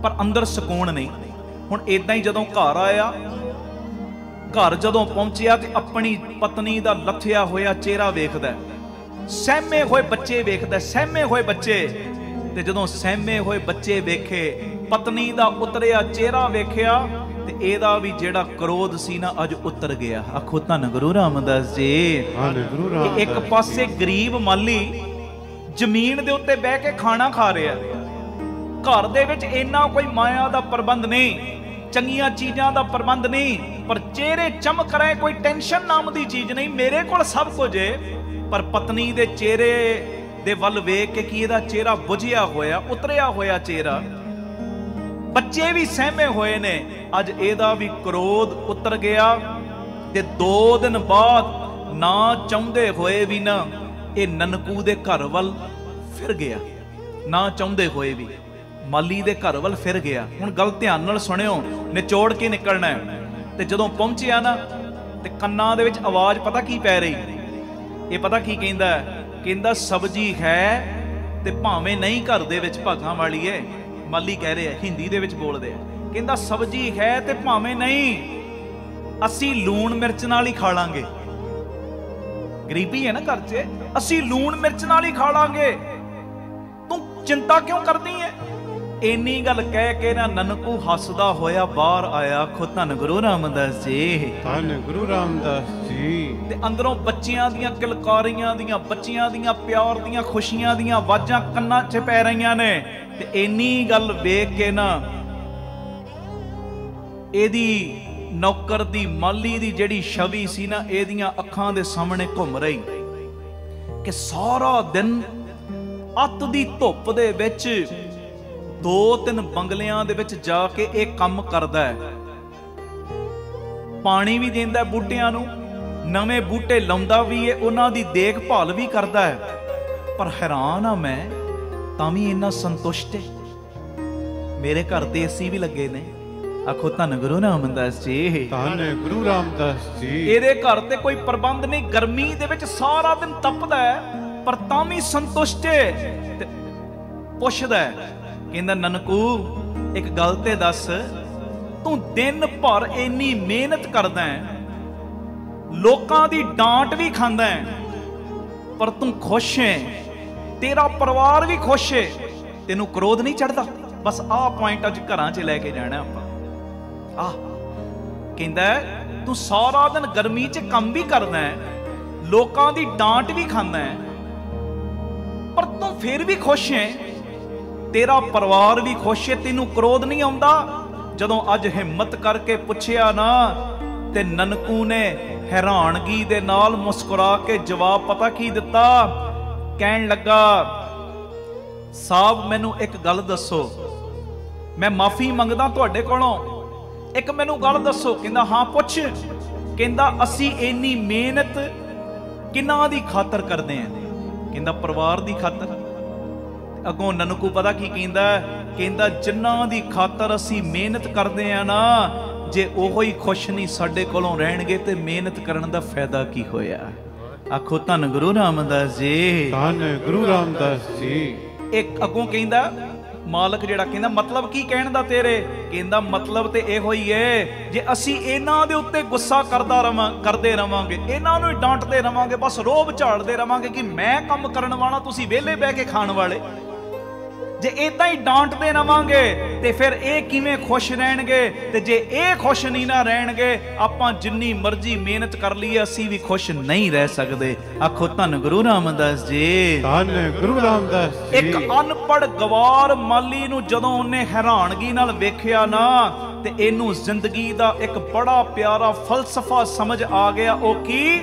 ਪਰ ਅੰਦਰ ਸਕੂਨ ਨਹੀਂ। ਹੁਣ ਇਦਾਂ ਹੀ ਜਦੋਂ ਘਰ ਆਇਆ, ਘਰ ਜਦੋਂ ਪਹੁੰਚਿਆ ਤੇ ਆਪਣੀ ਪਤਨੀ ਦਾ ਲੱਥਿਆ ਹੋਇਆ ਚਿਹਰਾ ਵੇਖਦਾ, ਸਹਿਮੇ ਹੋਏ ਬੱਚੇ ਵੇਖਦਾ, ਸਹਿਮੇ ਹੋਏ ਬੱਚੇ। ਤੇ ਜਦੋਂ ਸਹਿਮੇ ਹੋਏ ਬੱਚੇ ਵੇਖੇ, ਪਤਨੀ ਦਾ ਉਤਰਿਆ ਚਿਹਰਾ ਵੇਖਿਆ, ਤੇ ਇਹਦਾ ਵੀ ਜਿਹੜਾ ਕ੍ਰੋਧ ਸੀ ਨਾ, ਅੱਜ ਉਤਰ ਗਿਆ। ਆਖੋ ਧੰਨ ਗੁਰੂ ਰਾਮਦਾਸ ਜੀ। ਧੰਨ ਗੁਰੂ ਰਾਮਦਾਸ। ਇੱਕ ਪਾਸੇ ਗਰੀਬ ਮਾਲੀ ਜ਼ਮੀਨ ਦੇ ਉੱਤੇ ਬਹਿ ਕੇ ਖਾਣਾ ਖਾ ਰਿਹਾ, ਘਰ ਦੇ ਵਿੱਚ ਇੰਨਾ ਕੋਈ ਮਾਇਆ ਦਾ ਪ੍ਰਬੰਧ ਨਹੀਂ, ਚੰਗੀਆਂ ਚੀਜ਼ਾਂ ਦਾ ਪ੍ਰਬੰਧ ਨਹੀਂ, ਪਰ ਚਿਹਰੇ ਚਮਕ ਰਹੇ, ਕੋਈ ਟੈਨਸ਼ਨ ਨਾਮ ਦੀ ਚੀਜ਼ ਨਹੀਂ। ਮੇਰੇ ਕੋਲ ਸਭ ਕੁਝ ਹੈ, ਪਰ ਪਤਨੀ ਦੇ ਚਿਹਰੇ ਦੇ ਵੱਲ ਵੇਖ ਕੇ ਕਿ ਇਹਦਾ ਚਿਹਰਾ ਬੁਝਿਆ ਹੋਇਆ, ਉਤਰਿਆ ਹੋਇਆ ਚਿਹਰਾ। ਬੱਚੇ ਵੀ ਸਹਿਮੇ ਹੋਏ ਨੇ, ਅੱਜ ਇਹਦਾ ਵੀ ਕ੍ਰੋਧ ਉਤਰ ਗਿਆ। ਤੇ 2 ਦਿਨ ਬਾਅਦ ਨਾ ਚਾਹੁੰਦੇ ਹੋਏ ਵੀ ਨਾ, ਇਹ ਨਨਕੂ ਦੇ ਘਰ ਵੱਲ ਫਿਰ ਗਿਆ। ਨਾ ਚਾਹੁੰਦੇ ਹੋਏ ਵੀ ਮਾਲੀ ਦੇ ਘਰ ਵੱਲ ਫਿਰ ਗਿਆ। ਹੁਣ ਗੱਲ ਧਿਆਨ ਨਾਲ ਸੁਣਿਓ, ਨਿਚੋੜ ਕੇ ਨਿਕਲਣਾ ਹੈ। ਤੇ ਜਦੋਂ ਪਹੁੰਚਿਆ ਨਾ ਤੇ ਕੰਨਾਂ ਦੇ ਵਿੱਚ ਆਵਾਜ਼ ਪਤਾ ਕੀ ਪੈ ਰਹੀ, ਇਹ ਪਤਾ ਕੀ ਕਹਿੰਦਾ, ਕਹਿੰਦਾ ਸਬਜ਼ੀ ਹੈ ਤੇ ਭਾਵੇਂ ਨਹੀਂ ਘਰ ਦੇ ਵਿੱਚ ਭਾਗਾਂ ਵਾਲੀ ਏ। ਮਾਲੀ ਕਹਿ ਰਿਹਾ, ਹਿੰਦੀ ਦੇ ਵਿੱਚ ਬੋਲਦੇ ਆ, ਕਹਿੰਦਾ ਸਬਜ਼ੀ ਹੈ ਤੇ ਭਾਵੇਂ ਨਹੀਂ, ਅਸੀਂ ਲੂਣ ਮਿਰਚ ਨਾਲ ਹੀ ਖਾ ਲਾਂਗੇ। ਗਰੀਬੀ ਹੈ ਨਾ ਘਰ 'ਚ, ਅਸੀਂ ਲੂਣ ਮਿਰਚ ਨਾਲ ਹੀ ਖਾ ਲਾਂਗੇ, ਤੂੰ ਚਿੰਤਾ ਕਿਉਂ ਕਰਦੀ ਹੈ। ਇੰਨੀ ਗੱਲ ਕਹਿ ਕੇ ਨਾ ਨਨਕੂ ਹੱਸਦਾ ਹੋਇਆ ਬਾਹਰ ਆਇਆ। ਖੁਦ ਧੰਨ ਗੁਰੂ ਰਾਮਦਾਸ ਜੀ, ਧੰਨ ਗੁਰੂ ਰਾਮਦਾਸ ਜੀ। ਤੇ ਅੰਦਰੋਂ ਬੱਚਿਆਂ ਦੀਆਂ ਕਿਲਕਾਰੀਆਂ ਦੀਆਂ, ਬੱਚਿਆਂ ਦੀਆਂ ਪਿਆਰ ਦੀਆਂ, ਖੁਸ਼ੀਆਂ ਦੀਆਂ ਆਵਾਜ਼ਾਂ ਕੰਨਾਂ 'ਚ ਪੈ ਰਹੀਆਂ ਨੇ। ਤੇ ਇੰਨੀ ਗੱਲ ਵੇਖ ਕੇ ਨਾ ਇਹਦੀ ਨੌਕਰ ਦੀ, ਮਾਲੀ ਦੀ ਜਿਹੜੀ ਛਵੀ ਸੀ ਨਾ, ਇਹਦੀਆਂ ਅੱਖਾਂ ਦੇ ਸਾਹਮਣੇ ਘੁੰਮ ਰਹੀ ਕਿ ਸਾਰਾ ਦਿਨ ਅੱਤ ਦੀ ਧੁੱਪ ਦੇ ਵਿੱਚ 2-3 ਬੰਗਲਿਆਂ ਦੇ ਵਿੱਚ ਜਾ ਕੇ ਇਹ ਕੰਮ ਕਰਦਾ ਹੈ। ਪਾਣੀ ਵੀ ਦਿੰਦਾ ਬੂਟਿਆਂ ਨੂੰ, ਨਵੇਂ ਬੂਟੇ ਲਾਉਂਦਾ ਵੀ ਹੈ, ਉਹਨਾਂ ਦੀ ਦੇਖਭਾਲ ਵੀ ਕਰਦਾ ਹੈ। ਪਰ ਹੈਰਾਨ ਆ ਮੈਂ, ਤਾਂ ਵੀ ਇੰਨਾ ਸੰਤੁਸ਼ਟ ਹੈ। ਮੇਰੇ ਘਰ ਤੇ ਏਸੀ ਵੀ ਲੱਗੇ ਨੇ। ਆਖੋ ਧੰਨ ਗੁਰੂ ਰਾਮਦਾਸ ਜੀ, ਧੰਨ ਗੁਰੂ ਰਾਮਦਾਸ ਜੀ। ਇਹਦੇ ਘਰ ਤੇ ਕੋਈ ਪ੍ਰਬੰਧ ਨਹੀਂ, ਗਰਮੀ ਦੇ ਵਿੱਚ ਸਾਰਾ ਦਿਨ ਤਪਦਾ ਹੈ, ਪਰ ਤਾਂ ਵੀ ਸੰਤੁਸ਼ਟ ਹੈ। ਤੇ ਪੁੱਛਦਾ ਹੈ, ਕਹਿੰਦਾ ਨਨਕੂ ਇੱਕ ਗੱਲ ਤੇ ਦੱਸ, ਤੂੰ ਦਿਨ ਭਰ ਇੰਨੀ ਮਿਹਨਤ ਕਰਦਾ ਹੈ, ਲੋਕਾਂ ਦੀ ਡਾਂਟ ਵੀ ਖਾਂਦਾ ਹੈ, ਪਰ ਤੂੰ ਖੁਸ਼ ਹੈ, ਤੇਰਾ ਪਰਿਵਾਰ ਵੀ ਖੁਸ਼ ਹੈ, ਤੈਨੂੰ ਕ੍ਰੋਧ ਨਹੀਂ ਚੜਦਾ। ਬਸ ਆਹ ਪੁਆਇੰਟ ਅੱਜ ਘਰਾਂ 'ਚ ਲੈ ਕੇ ਜਾਣਾ ਆਪਾਂ। ਆਹ ਕਹਿੰਦਾ ਤੂੰ ਸਾਰਾ ਦਿਨ ਗਰਮੀ 'ਚ ਕੰਮ ਵੀ ਕਰਦਾ ਹੈ, ਲੋਕਾਂ ਦੀ ਡਾਂਟ ਵੀ ਖਾਂਦਾ ਹੈ, ਪਰ ਤੂੰ ਫਿਰ ਵੀ ਖੁਸ਼ ਹੈ, ਤੇਰਾ ਪਰਿਵਾਰ ਵੀ ਖੁਸ਼ ਹੈ, ਤੈਨੂੰ ਕ੍ਰੋਧ ਨਹੀਂ ਆਉਂਦਾ। ਜਦੋਂ ਅੱਜ ਹਿੰਮਤ ਕਰਕੇ ਪੁੱਛਿਆ ਨਾ, ਤੇ ਨਨਕੂ ਨੇ ਹੈਰਾਨਗੀ ਦੇ ਨਾਲ ਮੁਸਕਰਾ ਕੇ ਜਵਾਬ ਪਤਾ ਕੀ ਦਿੱਤਾ, ਕਹਿਣ ਲੱਗਾ, ਸਾਹਿਬ ਮੈਨੂੰ ਇੱਕ ਗੱਲ ਦੱਸੋ, ਮੈਂ ਮਾਫੀ ਮੰਗਦਾ ਤੁਹਾਡੇ ਕੋਲੋਂ, ਇੱਕ ਮੈਨੂੰ ਗੱਲ ਦੱਸੋ। ਕਹਿੰਦਾ ਹਾਂ ਪੁੱਛ। ਕਹਿੰਦਾ ਅਸੀਂ ਇੰਨੀ ਮਿਹਨਤ ਕਿਹਨਾਂ ਦੀ ਖਾਤਰ ਕਰਦੇ ਆਂ? ਕਹਿੰਦਾ ਪਰਿਵਾਰ ਦੀ ਖਾਤਰ। ਅੱਗੋਂ ਨਨਕੂ ਪਤਾ ਕੀ ਕਹਿੰਦਾ, ਕਹਿੰਦਾ ਜਿਨ੍ਹਾਂ ਦੀ ਖਾਤਰ ਅਸੀਂ ਮਿਹਨਤ ਕਰਦੇ ਆ ਨਾ, ਜੇ ਉਹੋ ਹੀ ਖੁਸ਼ ਨਹੀਂ ਸਾਡੇ ਕੋਲੋਂ ਰਹਿਣਗੇ ਤੇ ਮਿਹਨਤ ਕਰਨ ਦਾ ਫਾਇਦਾ ਕੀ ਹੋਇਆ। ਆਖੋ ਧੰਨ ਗੁਰੂ ਰਾਮਦਾਸ ਜੀ, ਧੰਨ ਗੁਰੂ ਰਾਮਦਾਸ ਜੀ। ਇੱਕ ਅੱਗੋਂ ਕਹਿੰਦਾ ਮਾਲਕ ਜਿਹੜਾ, ਕਹਿੰਦਾ ਮਤਲਬ ਕੀ ਕਹਿਣ ਦਾ ਤੇਰੇ? ਕਹਿੰਦਾ ਮਤਲਬ ਤੇ ਇਹੋ ਹੀ ਹੈ, ਜੇ ਅਸੀਂ ਇਹਨਾਂ ਦੇ ਉੱਤੇ ਗੁੱਸਾ ਕਰਦੇ ਰਵਾਂਗੇ, ਇਹਨਾਂ ਨੂੰ ਹੀ ਡਾਂਟਦੇ ਰਵਾਂਗੇ, ਬਸ ਰੋਬ ਝਾੜਦੇ ਰਵਾਂਗੇ ਕਿ ਮੈਂ ਕੰਮ ਕਰਨ ਵਾਲਾ, ਤੁਸੀਂ ਵਿਹਲੇ ਬਹਿ ਕੇ ਖਾਣ ਵਾਲੇ, ਜੇ ਇਦਾਂ ਹੀ ਡਾਂਟਦੇ ਰਵਾਂਗੇ ਤੇ ਫਿਰ ਇਹ ਕਿਵੇਂ ਖੁਸ਼ ਰਹਿਣਗੇ? ਤੇ ਜੇ ਇਹ ਖੁਸ਼ ਨਹੀਂ ਨਾ ਰਹਿਣਗੇ, ਆਪਾਂ ਜਿੰਨੀ ਮਰਜ਼ੀ ਮਿਹਨਤ ਕਰ ਲਈਏ ਅਸੀਂ ਵੀ ਖੁਸ਼ ਨਹੀਂ ਰਹਿ ਸਕਦੇ। ਆਖੋ ਧੰਨ ਗੁਰੂ ਰਾਮਦਾਸ ਜੀ, ਧੰਨ ਗੁਰੂ ਰਾਮਦਾਸ ਜੀ। ਇੱਕ ਅਨਪੜ੍ਹ ਗਵਾਰ ਮਾਲੀ ਨੂੰ ਜਦੋਂ ਉਹਨੇ ਹੈਰਾਨਗੀ ਨਾਲ ਵੇਖਿਆ ਨਾ, ਤੇ ਇਹਨੂੰ ਜ਼ਿੰਦਗੀ ਦਾ ਇੱਕ ਬੜਾ ਪਿਆਰਾ ਫਲਸਫਾ ਸਮਝ ਆ ਗਿਆ। ਉਹ ਕੀ?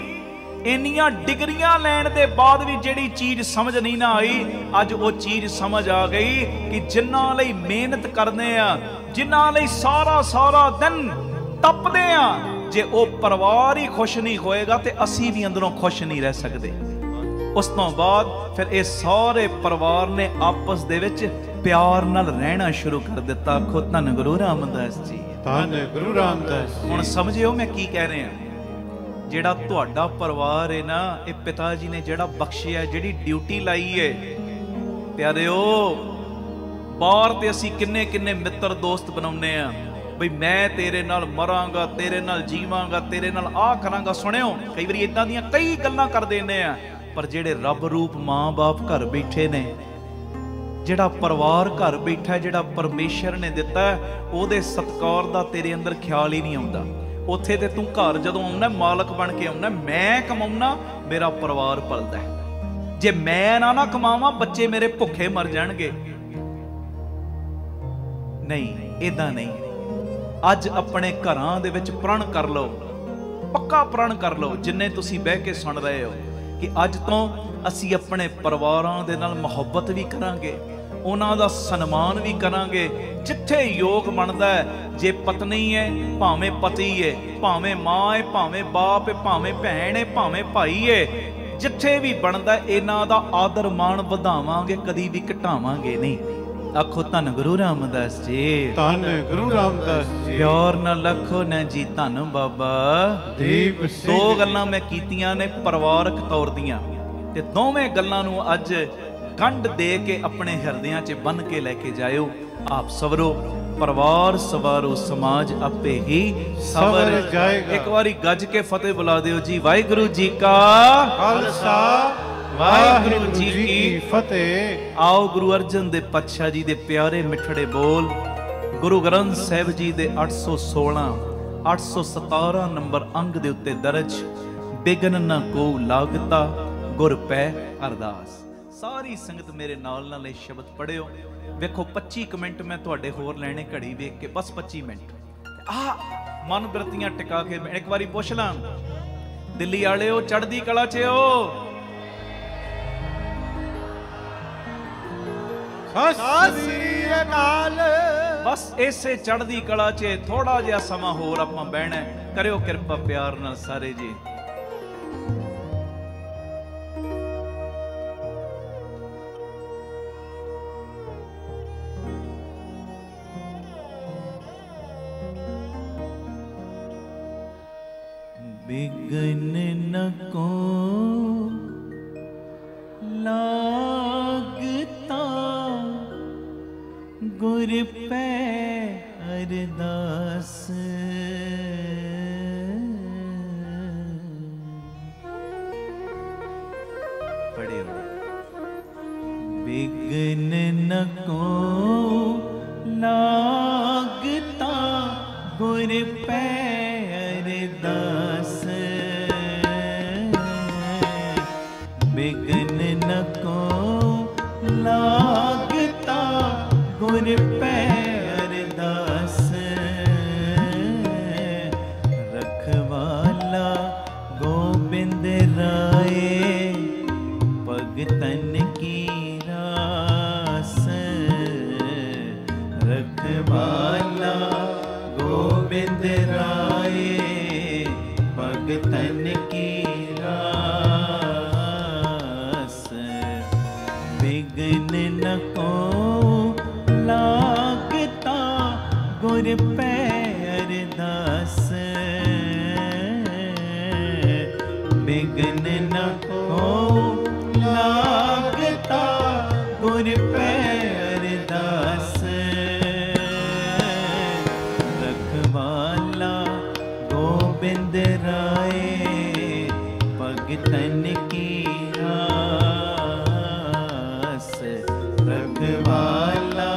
ਇੰਨੀਆਂ ਡਿਗਰੀਆਂ ਲੈਣ ਦੇ ਬਾਅਦ ਵੀ ਜਿਹੜੀ ਚੀਜ਼ ਸਮਝ ਨਹੀਂ ਨਾ ਆਈ, ਅੱਜ ਉਹ ਚੀਜ਼ ਸਮਝ ਆ ਗਈ ਕਿ ਜਿਨ੍ਹਾਂ ਲਈ ਮਿਹਨਤ ਕਰਦੇ ਆ, ਜਿਨ੍ਹਾਂ ਲਈ ਸਾਰਾ ਦਿਨ ਤਪਦੇ ਆ, ਜੇ ਉਹ ਪਰਿਵਾਰ ਹੀ ਖੁਸ਼ ਨਹੀਂ ਹੋਏਗਾ ਤੇ ਅਸੀਂ ਵੀ ਅੰਦਰੋਂ ਖੁਸ਼ ਨਹੀਂ ਰਹਿ ਸਕਦੇ। ਉਸ ਤੋਂ ਬਾਅਦ ਫਿਰ ਇਹ ਸਾਰੇ ਪਰਿਵਾਰ ਨੇ ਆਪਸ ਦੇ ਵਿੱਚ ਪਿਆਰ ਨਾਲ ਰਹਿਣਾ ਸ਼ੁਰੂ ਕਰ ਦਿੱਤਾ। ਖੁਦ ਧੰਨ ਗੁਰੂ ਰਾਮਦਾਸ ਜੀ, ਧੰਨ ਗੁਰੂ ਰਾਮਦਾਸ ਜੀ। ਹੁਣ ਸਮਝਿਓ ਮੈਂ ਕੀ ਕਹਿ ਰਿਹਾ। ਜਿਹੜਾ ਤੁਹਾਡਾ ਪਰਿਵਾਰ ਹੈ ਨਾ, ਇਹ ਪਿਤਾ ਜੀ ਨੇ ਜਿਹੜਾ ਬਖਸ਼ਿਆ, ਜਿਹੜੀ ਡਿਊਟੀ ਲਾਈ ਹੈ, ਪਿਆਰਿਓ, ਬਾਹਰ ਤੇ ਅਸੀਂ ਕਿੰਨੇ ਮਿੱਤਰ ਦੋਸਤ ਬਣਾਉਂਦੇ ਆ, ਬਈ ਮੈਂ ਤੇਰੇ ਨਾਲ ਮਰਾਂਗਾ, ਤੇਰੇ ਨਾਲ ਜੀਵਾਂਗਾ, ਤੇਰੇ ਨਾਲ ਆਹ ਕਰਾਂਗਾ। ਸੁਣਿਓ, ਕਈ ਵਾਰੀ ਇਦਾਂ ਦੀਆਂ ਕਈ ਗੱਲਾਂ ਕਰ ਦਿੰਦੇ ਆ, ਪਰ ਜਿਹੜੇ ਰੱਬ ਰੂਪ ਮਾਂ-ਬਾਪ ਘਰ ਬੈਠੇ ਨੇ, ਜਿਹੜਾ ਪਰਿਵਾਰ ਘਰ ਬੈਠਾ, ਜਿਹੜਾ ਪਰਮੇਸ਼ਰ ਨੇ ਦਿੱਤਾ, ਉਹਦੇ ਸਤਿਕਾਰ ਦਾ ਤੇਰੇ ਅੰਦਰ ਖਿਆਲ ਹੀ ਨਹੀਂ ਆਉਂਦਾ। ਉੱਥੇ ਤੇ ਤੂੰ ਘਰ ਜਦੋਂ ਆਉਣਾ ਮਾਲਕ ਬਣ ਕੇ ਆਉਣਾ, ਮੈਂ ਕਮਾਉਣਾ, ਮੇਰਾ ਪਰਿਵਾਰ ਪਲਦਾ ਹੈ, ਜੇ ਮੈਂ ਨਾ ਕਮਾਵਾਂ ਬੱਚੇ ਮੇਰੇ ਭੁੱਖੇ ਮਰ ਜਾਣਗੇ। ਨਹੀਂ, ਏਦਾਂ ਨਹੀਂ। ਅੱਜ ਆਪਣੇ ਘਰਾਂ ਦੇ ਵਿੱਚ ਪ੍ਰਣ ਕਰ ਲਓ, ਪੱਕਾ ਪ੍ਰਣ ਕਰ ਲਓ, ਜਿੰਨੇ ਤੁਸੀਂ ਬਹਿ ਕੇ ਸੁਣ ਰਹੇ ਹੋ, ਕਿ ਅੱਜ ਤੋਂ ਅਸੀਂ ਆਪਣੇ ਪਰਿਵਾਰਾਂ ਦੇ ਨਾਲ ਮੁਹੱਬਤ ਵੀ ਕਰਾਂਗੇ, ਉਹਨਾਂ ਦਾ ਸਨਮਾਨ ਵੀ ਕਰਾਂਗੇ, ਜਿੱਥੇ ਯੋਗ ਬਣਦਾ ਹੈ। ਜੇ ਪਤਨੀ ਹੈ, ਭਾਵੇਂ ਪਤੀ ਹੈ, ਭਾਵੇਂ ਮਾਂ ਹੈ, ਭਾਵੇਂ ਬਾਪ ਹੈ, ਭਾਵੇਂ ਭੈਣ ਹੈ, ਭਾਵੇਂ ਭਾਈ ਹੈ, ਜਿੱਥੇ ਵੀ ਬਣਦਾ ਇਹਨਾਂ ਦਾ ਆਦਰ ਮਾਣ ਵਧਾਵਾਂਗੇ, ਕਦੀ ਵੀ ਘਟਾਵਾਂਗੇ ਨਹੀਂ। ਆਖੋ ਧੰਨ ਗੁਰੂ ਰਾਮਦਾਸ ਜੀ, ਧੰਨ ਗੁਰੂ ਰਾਮਦਾਸ ਜੀ। ਪਿਆਰ ਨਾਲ ਲਖੋ ਨਾ ਜੀ ਧੰਨ ਬਾਬਾ ਦੀਪ ਸਿੰਘ। ਦੋ ਗੱਲਾਂ ਮੈਂ ਕੀਤੀਆਂ ਨੇ ਪਰਿਵਾਰਕ ਤੌਰ ਦੀਆਂ, ਤੇ ਦੋਵੇਂ ਗੱਲਾਂ ਨੂੰ ਅੱਜ ਗੰਢ ਦੇ ਕੇ ਆਪਣੇ ਹਿਰਦਿਆਂ 'ਚ ਬੰਨ ਕੇ ਲੈ ਕੇ ਜਾਇਓ। ਆਪ ਸਵਰੋ, ਪਰਿਵਾਰ ਸਵਾਰੋ, ਸਮਾਜ ਆਪੇ ਹੀ ਸਵਰ ਜਾਏਗਾ। ਇੱਕ ਵਾਰੀ ਗੱਜ ਕੇ ਫਤਿਹ ਬੁਲਾ ਦਿਓ ਜੀ। ਵਾਹਿਗੁਰੂ ਜੀ ਕਾ ਖਾਲਸਾ, ਵਾਹਿਗੁਰੂ ਜੀ ਕੀ ਫਤਿਹ। ਆਓ ਗੁਰੂ ਅਰਜਨ ਦੇ ਪਾਤਸ਼ਾਹ ਜੀ ਦੇ ਪਿਆਰੇ ਮਿੱਠੜੇ ਬੋਲ ਗੁਰੂ ਗ੍ਰੰਥ ਸਾਹਿਬ ਜੀ ਦੇ 816 817 ਨੰਬਰ ਅੰਗ ਦੇ ਉੱਤੇ ਦਰਜ, ਬਿਗਨ ਨਾ ਕੋ ਲਾਗਤਾ ਗੁਰ ਪੈ ਅਰਦਾਸ। ਸਾਰੀ ਸੰਗਤ ਮੇਰੇ ਨਾਲ ਇਹ ਸ਼ਬਦ ਪੜਿਓ। ਵੇਖੋ 25 ਮਿੰਟ ਮੈਂ ਤੁਹਾਡੇ ਹੋਰ ਲੈਣੇ ਘੜੀ ਵੇਖ ਕੇ, ਬਸ 25 ਮਿੰਟ ਮਨ ਬਰਤੀਆਂ ਟਿਕਾ ਕੇ। ਮੈਂ ਇੱਕ ਵਾਰੀ ਪੁੱਛ ਲਾਂ, ਦਿੱਲੀ ਵਾਲਿਓ ਚੜ੍ਹਦੀ ਕਲਾ 'ਚ ਹੋ? ਸਤਿ ਸ੍ਰੀ ਅਕਾਲ। ਬਸ ਇਸੇ ਚੜ੍ਹਦੀ ਕਲਾ 'ਚ ਥੋੜਾ ਜਿਹਾ ਸਮਾਂ ਹੋਰ ਆਪਾਂ ਬਹਿਣਾ। ਕਰਿਓ ਕਿਰਪਾ ਪਿਆਰ ਨਾਲ ਸਾਰੇ ਜੀ। बिघन न को लागता गुर पै अरदास। पढ़े बिघन न को लागता गुर पै अरदास। बिघन न को लागता गुर पै अरदास। रखवाला गोबिंद राय भगतन की रास। रखवाला गोबिंद राय भगतन की रास। बिघन न को लागता गुर पै अरदास। बिघन न को लागता गुर पै अरदास। रखवाला गोबिंद राय भगतन की रास। रखवाला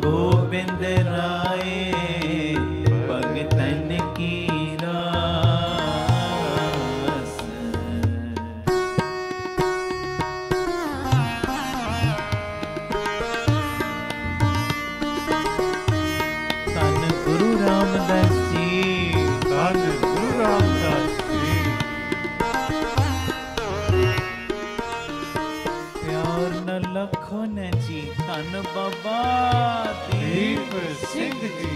गोबिंद राय भगतन की रास। धन गुरु रामदास जी, ਧੰਨ ਗੁਰੂ ਰਾਮਦਾਸ ਜੀ। प्यार न लखो न जी धन बाबा ਦੀਪ ਸਿੰਘ ਜੀ।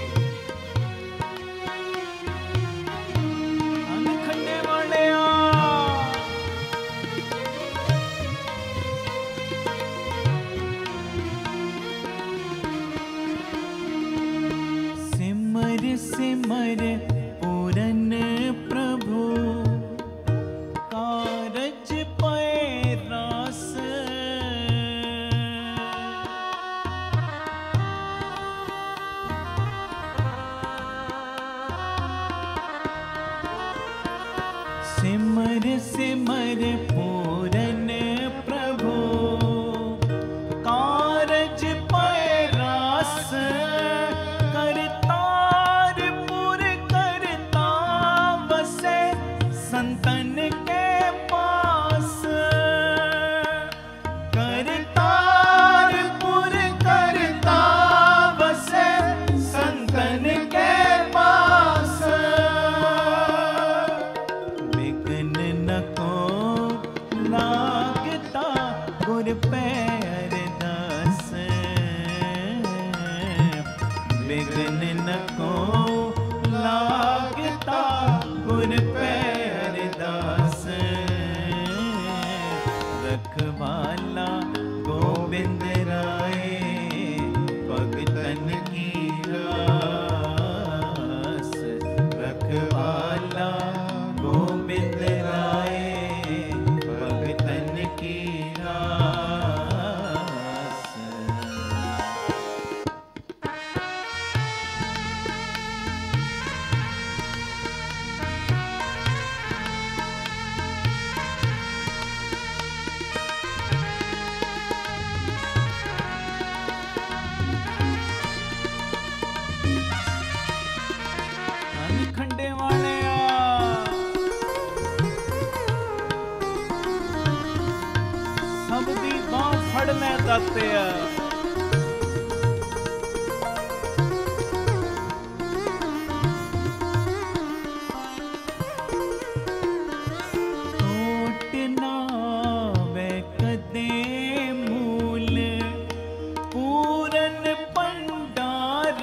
धन खंडे वालिया। सिमर सिमर पूरन प्रभु कारज पै रास। रखवाला गोबिंद राय भगतन की रास। रखवाला गोबिंद राय भगतन की रास। खंडे वाले सब दी बांह फड़ने दाते आ। टूटना वे कदे मूल पूरन भंडार।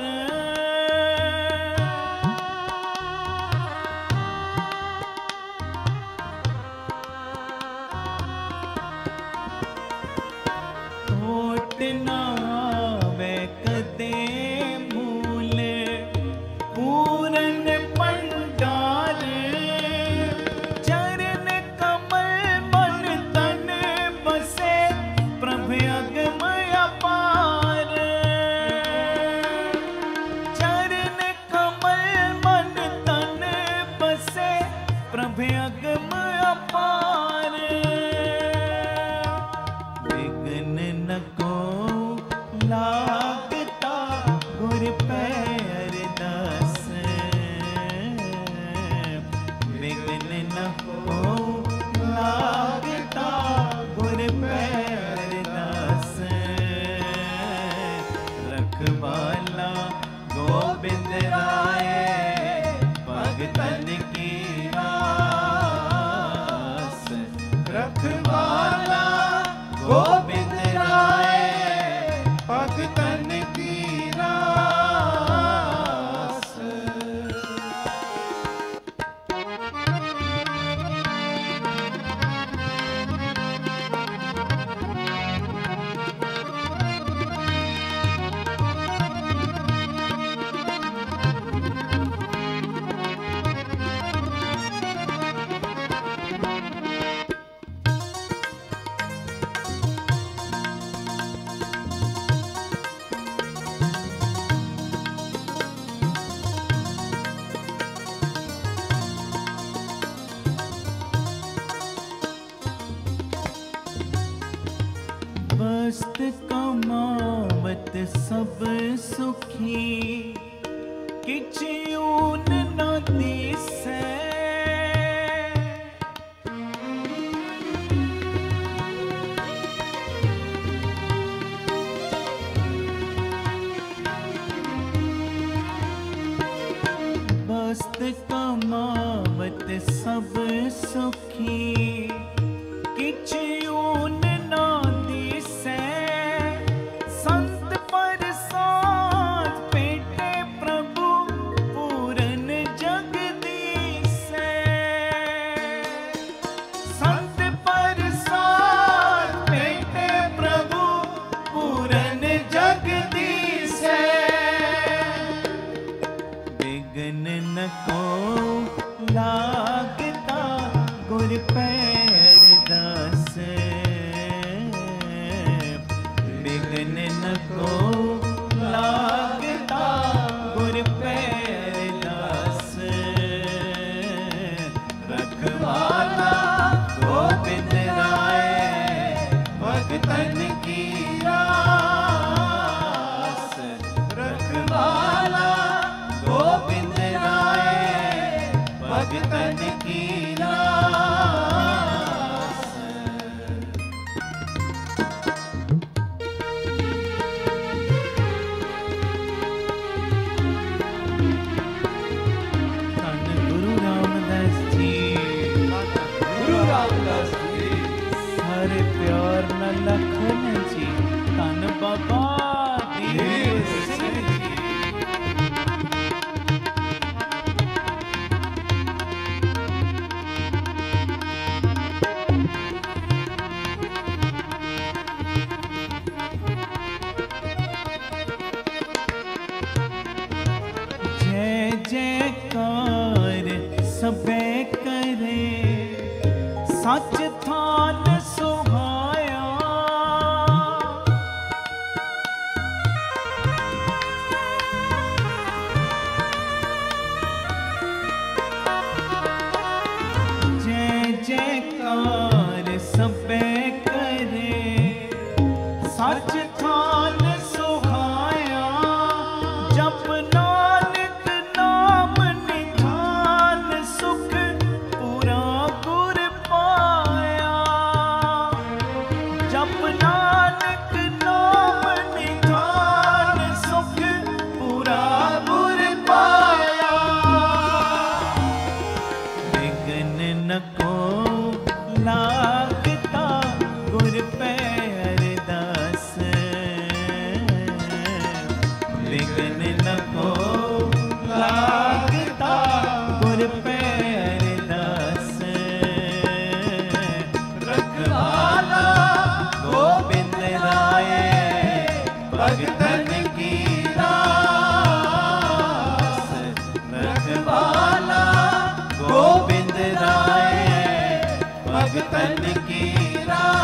टूटना वे कदे मूल पूरन भंडार। चरण कमल मन तन बसे प्रभ अगमय अपार। चरण कमल मन तन बसे प्रभ अगमय अपार। विघ्न न को लागता गुर पैर दस। विघ्न न को लागता गुर पैर दस। रखवाला गोबिंद राय भगतन की रास। रखवाला गोबिंद राय भगतन की रास। वस्त कमावत सब सुखी किछ ऊन न दिसै। वस्त कमावत सब सुखी किछ ऊन न दिसै। संत परसाद पेटे प्रभु पूरन जगदीसै। संत परसाद पेटे प्रभु पूरन जगदीसै। विघ्न न को लागता गुर पैर दस। विघ्न न को लागता गुर पैर दस। रखवाला गोबिंद राय भगतन की रास। रखवाला गोबिंद राय भगतन की रास। धन गुरु रामदास जी। गुरु रामदास जी सारे प्यार न लखन जी। धन बाबा दीप सिंह जी। तन की रास।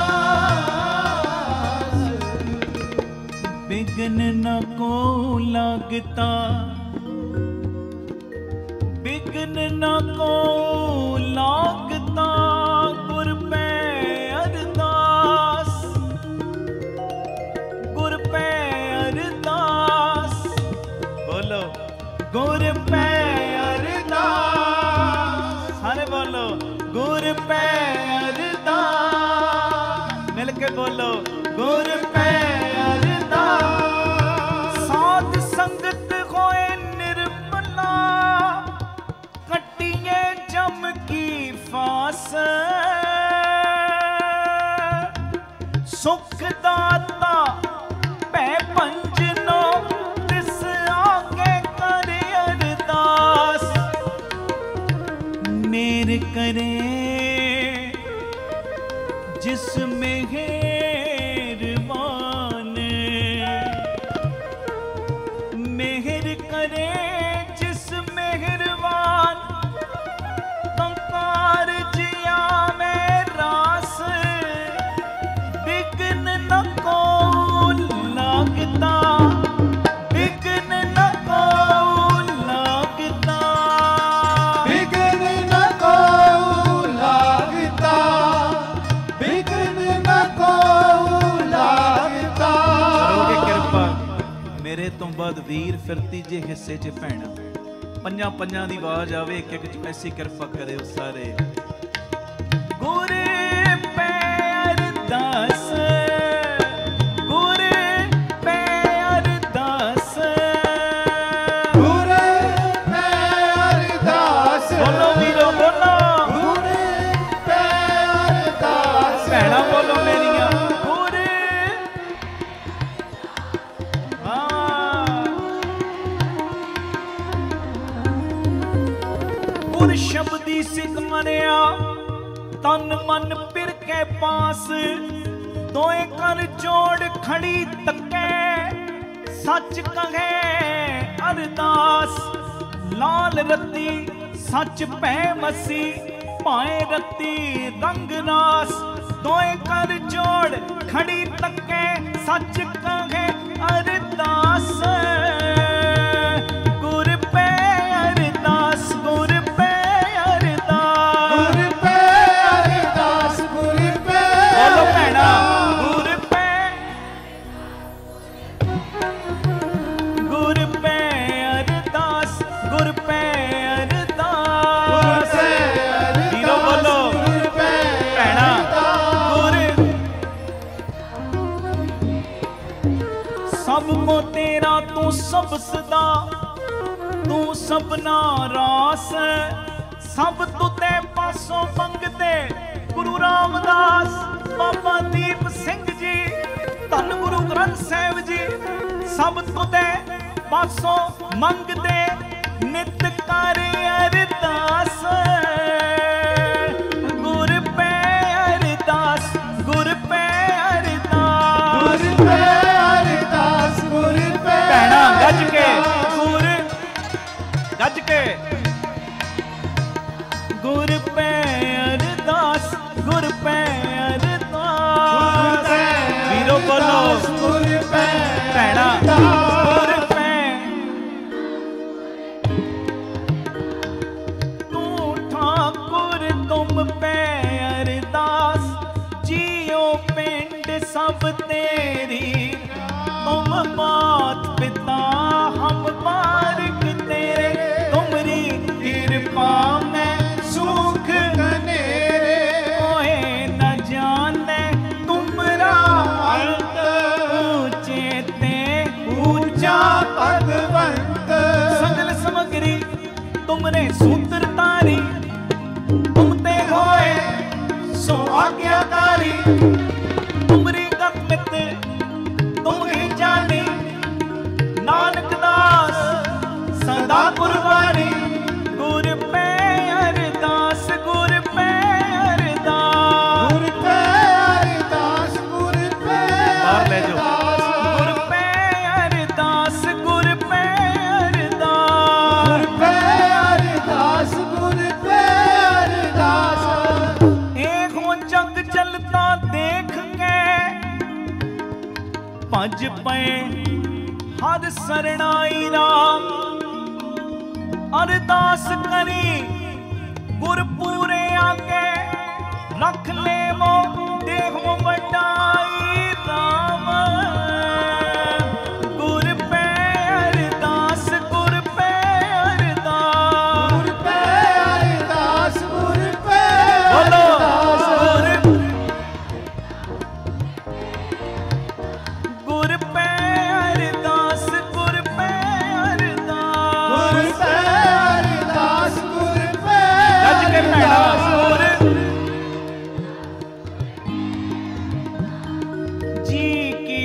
बिघन न को लागता, बिघन न को लागता, गुर पे अरदास, गुर पे अरदास। बोलो गुर पे अरदास, सारे बोलो गुर पे अरदास, मिल के बोलो गुर पे अरदास। साध संगत होए निर्मला, कटिए जम की फास, सुख दाता पै पंजनो, तिस आगे करे अरदास। मेर करे जिस मेहरबान, मेहर करे जिस मेहरबान, कंकार जिया में रास। बिघन न को लागता, बिघन न को लागता, बिघन न को लागता, बिघन न को लागता। करोगे किरपा मेरे तो बाद वीर फिर तीजे हिस्से च भैणा, ਪੰਜਾਂ ਪੰਜਾਂ ਦੀ ਆਵਾਜ਼ ਆਵੇ, ਇੱਕ ਇੱਕ ਚ ਐਸੀ ਕਿਰਪਾ ਕਰਿਓ ਸਾਰੇ। ਗੁਰ ਪੈ ਅਰਦਾਸ, ਗੁਰ ਪੈ ਅਰਦਾਸ, ਗੁਰ ਪੈ ਅਰਦਾਸ। ਬੋਲੋ ਵੀਰੋ ਬੋਲੋ, ਗੁਰ ਪੈ ਅਰਦਾਸ। ਭੈਣਾਂ ਬੋਲੋ ਮੇਰੀਆਂ, ਗੁਰ ਹਾਂ। ਗੁਰ ਸ਼ਬਦੀ ਸਿੱਖ ਮਰਿਆ, ਤਨ ਮਨ ਪਿਰ ਕੇ ਪਾਸ। ਦੋਏ ਕਰ ਜੋੜ ਖੜੀ ਤੱਕੇ, ਸੱਚ ਕਹੇ ਅਰਦਾਸ। ਲਾਲ ਰੱਤੀ ਸੱਚ ਭੈ ਮਸੀ, ਭਾਏ ਰੱਤੀ ਰੰਗ ਨਾਸ। ਦੋਏ ਕਰ ਜੋੜ ਖੜੀ ਤੱਕੇ, ਸੱਚ ਕਹੇ ਅਰਦਾਸ। ਗੁਰ ਪੈ ਅਰਦਾਸ, ਗੁਰ ਪੈ ਅਰਦਾਸ। ਗੁਰ ਪੈ ਅਰਦਾਸ, ਗੁਰ ਪੈ ਬੋਲੋ ਭੈਣਾ, ਗੁਰ ਪੈ, ਗੁਰ ਪੈ ਅਰਦਾਸ, ਗੁਰ ਪੈ ਅਰਦਾਸ। ਵੀਰੋ ਬੋਲੋ ਭੈਣਾ, ਗੁਰ ਸਭ ਕੋ ਤੇਰਾ ਤੂੰ ਸਭ ਸਦਾ, ਤੂੰ ਸਭਨਾ ਰਾਸ। ਸਭ ਤੁਤੇ ਪਾਸੋਂ ਮੰਗਦੇ ਗੁਰੂ ਰਾਮਦਾਸ, ਬਾਬਾ ਦੀਪ ਸਿੰਘ ਜੀ, ਧੰਨ ਗੁਰੂ ਗ੍ਰੰਥ ਸਾਹਿਬ ਜੀ। ਸਭ ਤੁਤੇ ਪਾਸੋਂ ਮੰਗਦੇ, ਨਿਤ ਕਰ ਅਰਦਾਸ। ਗੁਰ ਪੈ ਅਰਦਾਸ, ਗੁਰ ਪੈ ਅਰਦਾਸ। ਗੁਰ ਪੈ ਅਰਦਾਸ, ਗੁਰ ਪੈ ਭੈਣਾ ਗੱਜ ਕੇ, ਗੁਰ ਗੱਜ ਕੇ, ਗੁਰ ਪੈ ਅਰਦਾਸ, ਗੁਰ ਪੈ ਅਰਦਾਸ। ਵੀਰੋ ਬੋਲੋ ਗੁਰ ਪੈ ਭੈਣਾ, ਗੁਰ ਪੈ। ਤੂੰ ਠਾਕੁਰ ਤੁਮ ਪੈ ਅਰਦਾਸ, ਜੀਓ ਪਿੰਡ ਸਭ ਤੇਰੀ। तुम मात पिता हम बारिक तेरे, तुमरी कृपा में सुख कनेरे। कोई न जाने तुमरा अंत, ऊंचे ते ऊंचा भगवंत। सगल समग्री तुमरे सूत्र तारी, तुम ते होए सो आज्ञाकारी। तुमरी गत तुम ही जानी, नानक दास सदा कुर्बानी। गुर पै अरदास, गुर पै अरदास। गुर पै अरदास, गुर पै बाहर ले जाओ। अरदास। गुर पै अरदास, गुर पै अरदास। गुर पै अरदास, गुर पै अरदास। एक हो जग चलता देख के भज पे हर सरणाई राम। अरदास करी गुर पूरे आके रख ले वो देखो बड़ाई राम। गुर पे अरदास गुर पे अरदास गुर पे अरदास गुर पे बोलो अरदास गुर पे अरदास गुर पे गुर अरदास पे अरदास गुर पे गज के भैड़ा गुर जी की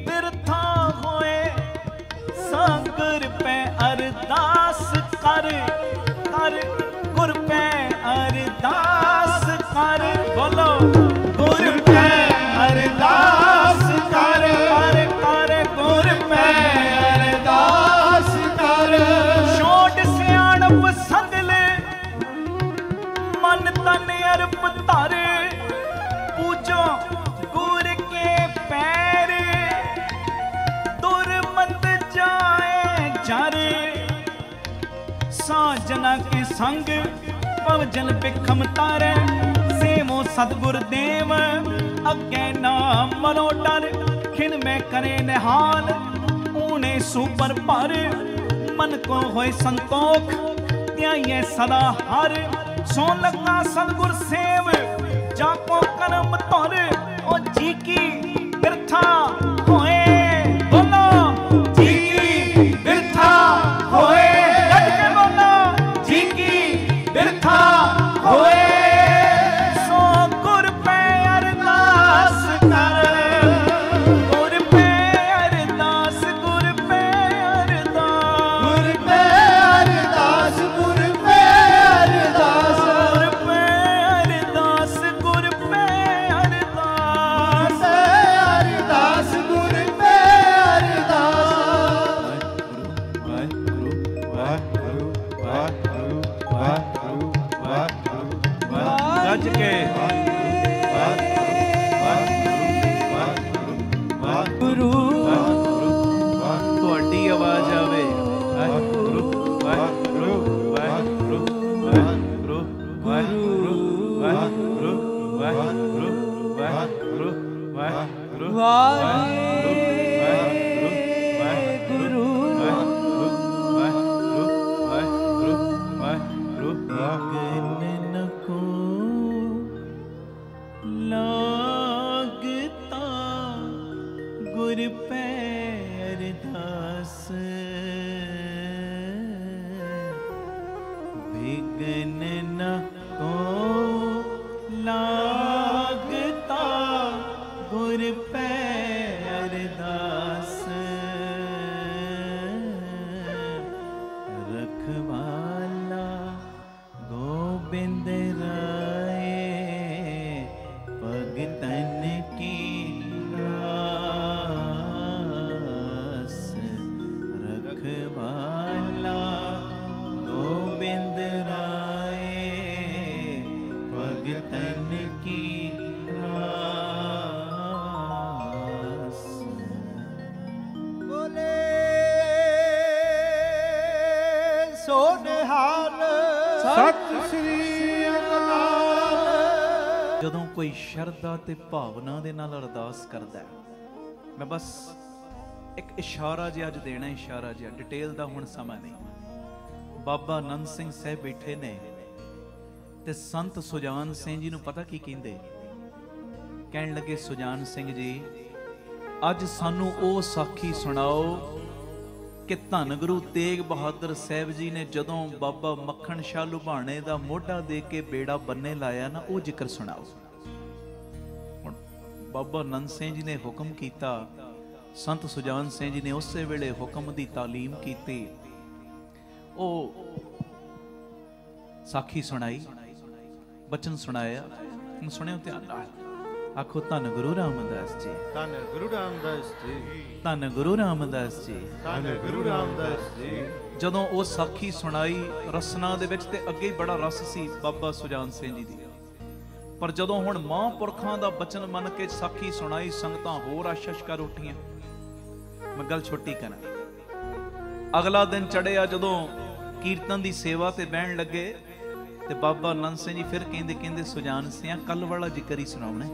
बिरथा होए सांगर पे अरदास कर कर गुर पे अरदास कर बोलो गुर पे अरदास कर कर गुर पे अरदास कर छोड़ सियाणप संगल मन तन अरप धर पूजो गुर के पैर दुर्मंद जाए जर साजना के संग पवजन बिखम तारे सेवो सतगुर देव अगे नाम मरो डर खिन में करे निहाल ऊने सुपर पर मन को होए संतोख त्याइए सदा हर सो लगा सतगुर सेव जाको करम तोर ओ जी की बिरथा होए बोलो जी की बिरथा होए गज के बोलो जी की बिरथा होए सो गुर पे अरदास कर गुर पे अरदास गुर पे अरदास गुर पे अरदास गुर पे अरदास गुर पे अरदास गुर पे अरदास अरदास गुर पे अरदास गज के गुरु ਤੁਹਾਡੀ ਆਵਾਜ਼ ਆਵੇ ਵਾਹਿਗੁਰੂ ਵਾਹਿਗੁਰੂ ਵਾਹਿਗੁਰੂ ਵਾਹਿਗੁਰੂ ਵਾਹਿਗੁਰੂ ਵਾਹਿਗੁਰੂ ਵਾਹਿਗੁਰੂ ਵਾਹਿਗੁਰੂ ਵਾਹਿਗੁਰੂ गगन को लागता गुर पे अरदास विघ्न न को लागता गुर पे अरदास रखवाला गोबिंद राय भगतन की रास रखवाला गोबिंद राय भगतन की रास। बोले सोनिहाल सत श्री अकाल। ਜਦੋਂ ਕੋਈ ਸ਼ਰਧਾ ਤੇ ਭਾਵਨਾ ਦੇ ਨਾਲ ਅਰਦਾਸ ਕਰਦਾ ਹੈ, ਮੈਂ ਬਸ ਇੱਕ ਇਸ਼ਾਰਾ ਜਿਹਾ ਅੱਜ ਦੇਣਾ, ਇਸ਼ਾਰਾ ਜਿਹਾ, ਡਿਟੇਲ ਦਾ ਹੁਣ ਸਮਾਂ ਨਹੀਂ। ਬਾਬਾ ਆਨੰਦ ਸਿੰਘ ਸਾਹਿਬ ਬੈਠੇ ਨੇ ਤੇ ਸੰਤ ਸੁਜਾਨ ਸਿੰਘ ਜੀ ਨੂੰ ਪਤਾ ਕੀ ਕਹਿੰਦੇ? ਕਹਿਣ ਲੱਗੇ, ਸੁਜਾਨ ਸਿੰਘ ਜੀ ਅੱਜ ਸਾਨੂੰ ਉਹ ਸਾਖੀ ਸੁਣਾਓ ਕਿ ਧੰਨ ਗੁਰੂ ਤੇਗ ਬਹਾਦਰ ਸਾਹਿਬ ਜੀ ਨੇ ਜਦੋਂ ਬਾਬਾ ਮੱਖਣ ਸ਼ਾਹ ਲੁਬਾਣੇ ਦਾ ਮੋਢਾ ਦੇ ਕੇ ਬੇੜਾ ਬੰਨੇ ਲਾਇਆ ਨਾ, ਉਹ ਜ਼ਿਕਰ ਸੁਣਾਓ। ਹੁਣ ਬਾਬਾ ਆਨੰਦ ਸਿੰਘ ਜੀ ਨੇ ਹੁਕਮ ਕੀਤਾ, ਸੰਤ ਸੁਜਾਨ ਸਿੰਘ ਜੀ ਨੇ ਉਸੇ ਵੇਲੇ ਹੁਕਮ ਦੀ ਤਾਲੀਮ ਕੀਤੀ, ਉਹ ਸਾਖੀ ਸੁਣਾਈ, ਬਚਨ ਸੁਣਾਇਆ। ਹੁਣ ਸੁਣਿਓ ਧਿਆਨ ਨਾਲ, ਆਖੋ ਧੰਨ ਗੁਰੂ ਰਾਮਦਾਸ ਜੀ, ਧੰਨ ਗੁਰੂ ਰਾਮਦਾਸ ਜੀ, ਧੰਨ ਗੁਰੂ ਰਾਮਦਾਸ ਜੀ। ਧੰਨ ਗੁਰੂ ਰਾਮਦਾਸ ਜੀ। ਜਦੋਂ ਉਹ ਸਾਖੀ ਸੁਣਾਈ ਰਸਨਾ ਦੇ ਵਿੱਚ, ਤੇ ਅੱਗੇ ਹੀ ਬੜਾ ਰਸ ਸੀ ਬਾਬਾ ਸੁਜਾਨ ਸਿੰਘ ਜੀ ਦੀ, ਪਰ ਜਦੋਂ ਹੁਣ ਮਹਾਂਪੁਰਖਾਂ ਦਾ ਬਚਨ ਮੰਨ ਕੇ ਸਾਖੀ ਸੁਣਾਈ, ਸੰਗਤਾਂ ਹੋਰ ਆਸ਼ੀਸ਼ ਕਰ ਉੱਠੀਆਂ। ਮੈਂ ਗੱਲ ਛੋਟੀ ਕਰਾਂ। ਅਗਲਾ ਦਿਨ ਚੜਿਆ, ਜਦੋਂ ਕੀਰਤਨ ਦੀ ਸੇਵਾ ਤੇ ਬਹਿਣ ਲੱਗੇ ਤੇ ਬਾਬਾ ਨੰਦ ਸਿੰਘ ਜੀ ਫਿਰ ਕਹਿੰਦੇ ਸੁਜਾਨ ਸਿਆਂ ਕੱਲ ਵਾਲਾ ਜ਼ਿਕਰ ਹੀ ਸੁਣਾਉਣਾ।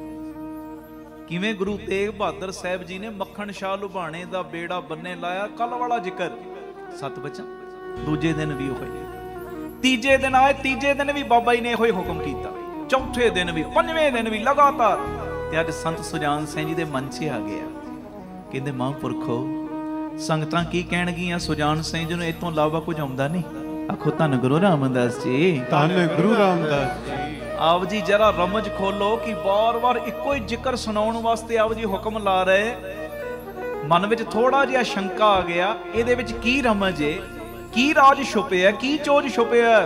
ਕਿਵੇਂ ਗੁਰੂ ਤੇਗ ਬਹਾਦਰ ਸਾਹਿਬ ਜੀ ਨੇ ਮੱਖਣ ਸ਼ਾਹ ਲੁਬਾਣੇ ਦਾ ਬੇੜਾ ਬੰਨੇ ਲਾਇਆ, ਕੱਲ ਵਾਲਾ ਜ਼ਿਕਰ, 7 ਬਚਨ। ਦੂਜੇ ਦਿਨ ਵੀ ਉਹ ਹੋਏ, ਤੀਜੇ ਦਿਨ ਆਏ, ਤੀਜੇ ਦਿਨ ਵੀ ਬਾਬਾ ਜੀ ਨੇ ਇਹੋ ਹੀ ਹੁਕਮ ਕੀਤਾ, ਚੌਥੇ ਦਿਨ ਵੀ, ਪੰਜਵੇਂ ਦਿਨ ਵੀ, ਲਗਾਤਾਰ। ਤੇ ਅੱਜ ਸੰਤ ਸੁਜਾਨ ਸਿੰਘ ਜੀ ਦੇ ਮਨ 'ਚ ਆ ਗਿਆ, ਕਹਿੰਦੇ ਮਹਾਂਪੁਰਖੋ ਸੰਗਤਾਂ ਕੀ ਕਹਿਣਗੀਆਂ, ਸੁਜਾਨ ਸਿੰਘ ਜੀ ਨੂੰ ਇਤੋਂ ਇਲਾਵਾ ਕੁਝ ਆਉਂਦਾ ਨਹੀਂ। ਆਖੋ ਧੰਨ ਗੁਰੂ ਰਾਮਦਾਸ ਜੀ, ਧੰਨ ਗੁਰੂ ਰਾਮਦਾਸ ਜੀ। ਆਪ ਜੀ ਜਰਾ ਰਮਜ ਖੋਲੋ ਕਿ ਵਾਰ-ਵਾਰ ਇੱਕੋ ਹੀ ਜ਼ਿਕਰ ਸੁਣਾਉਣ ਵਾਸਤੇ ਆਪ ਜੀ ਹੁਕਮ ਲਾ ਰਹੇ। ਮਨ ਵਿੱਚ ਥੋੜਾ ਜਿਹਾ ਸ਼ੰਕਾ ਆ ਗਿਆ, ਇਹਦੇ ਵਿੱਚ ਕੀ ਰਮਜ ਏ, ਕੀ ਰਾਜ ਛੁਪਿਆ, ਕੀ ਚੋਜ ਛੁਪਿਆ।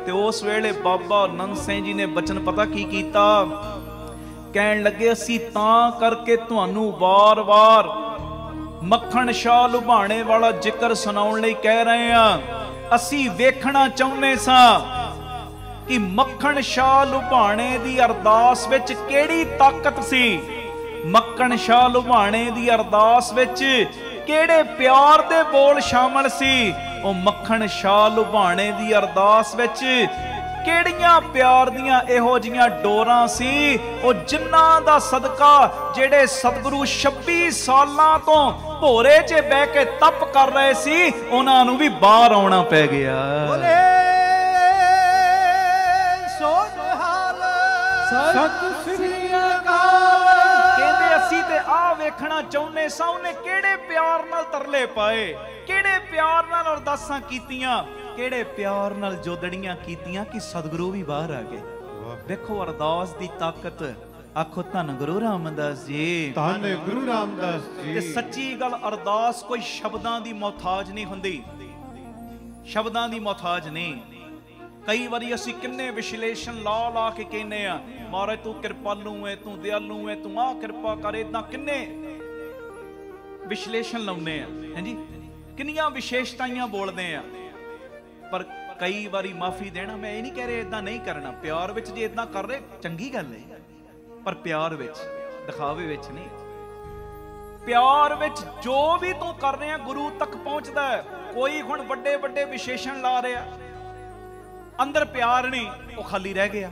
ਤੇ ਉਸ ਵੇਲੇ ਬਾਬਾ ਨੰਦ ਸਿੰਘ ਜੀ ਨੇ ਬਚਨ ਪਤਾ ਕੀ ਕੀਤਾ, ਕਹਿਣ ਲੱਗੇ ਅਸੀਂ ਤਾਂ ਕਰਕੇ ਤੁਹਾਨੂੰ ਵਾਰ-ਵਾਰ ਮੱਖਣ ਸ਼ਾਹ ਲੁਬਾਣੇ ਵਾਲਾ ਜ਼ਿਕਰ ਸੁਣਾਉਣ ਲਈ ਕਹਿ ਰਹੇ ਹਾਂ। ਅਸੀਂ ਵੇਖਣਾ ਚਾਹੁੰਦੇ ਸਾਂ ਕਿ ਮੱਖਣ ਸ਼ਾਹ ਲੁਬਾਣੇ ਦੀ ਅਰਦਾਸ ਵਿੱਚ ਕਿਹੜੀ ਤਾਕਤ ਸੀ, ਮੱਖਣ ਸ਼ਾਹ ਲੁਬਾਣੇ ਦੀ ਅਰਦਾਸ ਵਿੱਚ ਕਿਹੜੇ ਪਿਆਰ ਦੇ ਬੋਲ ਸ਼ਾਮਲ ਸੀ। ਉਹ ਮੱਖਣ ਸ਼ਾਹ ਲੁਬਾਣੇ ਦੀ ਅਰਦਾਸ ਵਿੱਚ ਕਿਹੜੀਆਂ ਪਿਆਰ ਦੀਆਂ ਇਹੋ ਜੀਆਂ ਡੋਰਾਂ ਸੀ, ਉਹ ਜਿਨ੍ਹਾਂ ਦਾ ਸਦਕਾ ਜਿਹੜੇ ਸਤਿਗੁਰੂ 26 ਸਾਲਾਂ ਤੋਂ ਭੋਰੇ 'ਚ ਬਹਿ ਕੇ ਤਪ ਕਰ ਰਹੇ ਸੀ, ਉਹਨਾਂ ਨੂੰ ਵੀ ਬਾਹਰ ਆਉਣਾ ਪੈ ਗਿਆ। ਬੋਲੇ ਸੋ ਨਿਹਾਲ ਸਤਿ ਸ੍ਰੀ ਅਕਾਲ। ਕਹਿੰਦੇ ਅਸੀਂ ਤੇ ਆਹ ਵੇਖਣਾ ਚਾਹੁੰਦੇ ਸਾਂ ਉਹਨੇ ਕਿਹੜੇ ਪਿਆਰ ਨਾਲ ਤਰਲੇ ਪਾਏ, ਕਿਹੜੇ ਪਿਆਰ ਨਾਲ ਅਰਦਾਸਾਂ ਕੀਤੀਆਂ, ਕਿਹੜੇ ਪਿਆਰ ਨਾਲ ਜੋਦੜੀਆਂ ਕੀਤੀਆਂ ਕਿ ਸਤਿਗੁਰੂ ਵੀ ਬਾਹਰ ਆ ਗਏ। ਵੇਖੋ ਅਰਦਾਸ ਦੀ ਤਾਕਤ। ਆਖੋ ਧੰਨ ਗੁਰੂ ਰਾਮਦਾਸ ਜੀ, ਧੰਨ ਗੁਰੂ ਰਾਮਦਾਸ ਜੀ। ਤੇ ਸੱਚੀ ਗੱਲ, ਅਰਦਾਸ ਕੋਈ ਸ਼ਬਦਾਂ ਦੀ ਮੁਹਤਾਜ ਨਹੀਂ ਹੁੰਦੀ, ਸ਼ਬਦਾਂ ਦੀ ਮੁਹਤਾਜ ਨਹੀਂ। ਕਈ ਵਾਰੀ ਅਸੀਂ ਕਿੰਨੇ ਵਿਸ਼ਲੇਸ਼ਣ ਲਾ ਕੇ ਕਹਿੰਦੇ ਆ, ਮਹਾਰਾਜ ਤੂੰ ਕਿਰਪਾਲੂ ਹੈ, ਤੂੰ ਦਿਆਲੂ ਹੈ, ਤੂੰ ਆਹ ਕਿਰਪਾ ਕਰ, ਏਦਾਂ ਕਿੰਨੇ ਵਿਸ਼ਲੇਸ਼ਣ ਲਾਉਂਦੇ ਆ, ਹਾਂਜੀ, ਕਿੰਨੀਆਂ ਵਿਸ਼ੇਸ਼ਤਾਈਆਂ ਬੋਲਦੇ ਆ। ਪਰ ਕਈ ਵਾਰੀ ਮਾਫੀ ਦੇਣਾ, ਮੈਂ ਇਹ ਨਹੀਂ ਕਹਿ ਰਿਹਾ ਏਦਾਂ ਨਹੀਂ ਕਰਨਾ, ਪਿਆਰ ਵਿੱਚ ਜੇ ਏਦਾਂ ਕਰ ਰਹੇ ਚੰਗੀ ਗੱਲ ਹੈ, ਪਰ ਪਿਆਰ ਵਿੱਚ, ਦਿਖਾਵੇ ਵਿੱਚ ਨਹੀਂ। ਪਿਆਰ ਵਿੱਚ ਜੋ ਵੀ ਤੂੰ ਕਰ ਰਿਹਾ ਗੁਰੂ ਤੱਕ ਪਹੁੰਚਦਾ ਹੈ। ਕੋਈ ਹੁਣ ਵੱਡੇ ਵੱਡੇ ਵਿਸ਼ੇਸ਼ਣ ਲਾ ਰਿਹਾ, ਅੰਦਰ ਪਿਆਰ ਨਹੀਂ, ਉਹ ਖਾਲੀ ਰਹਿ ਗਿਆ।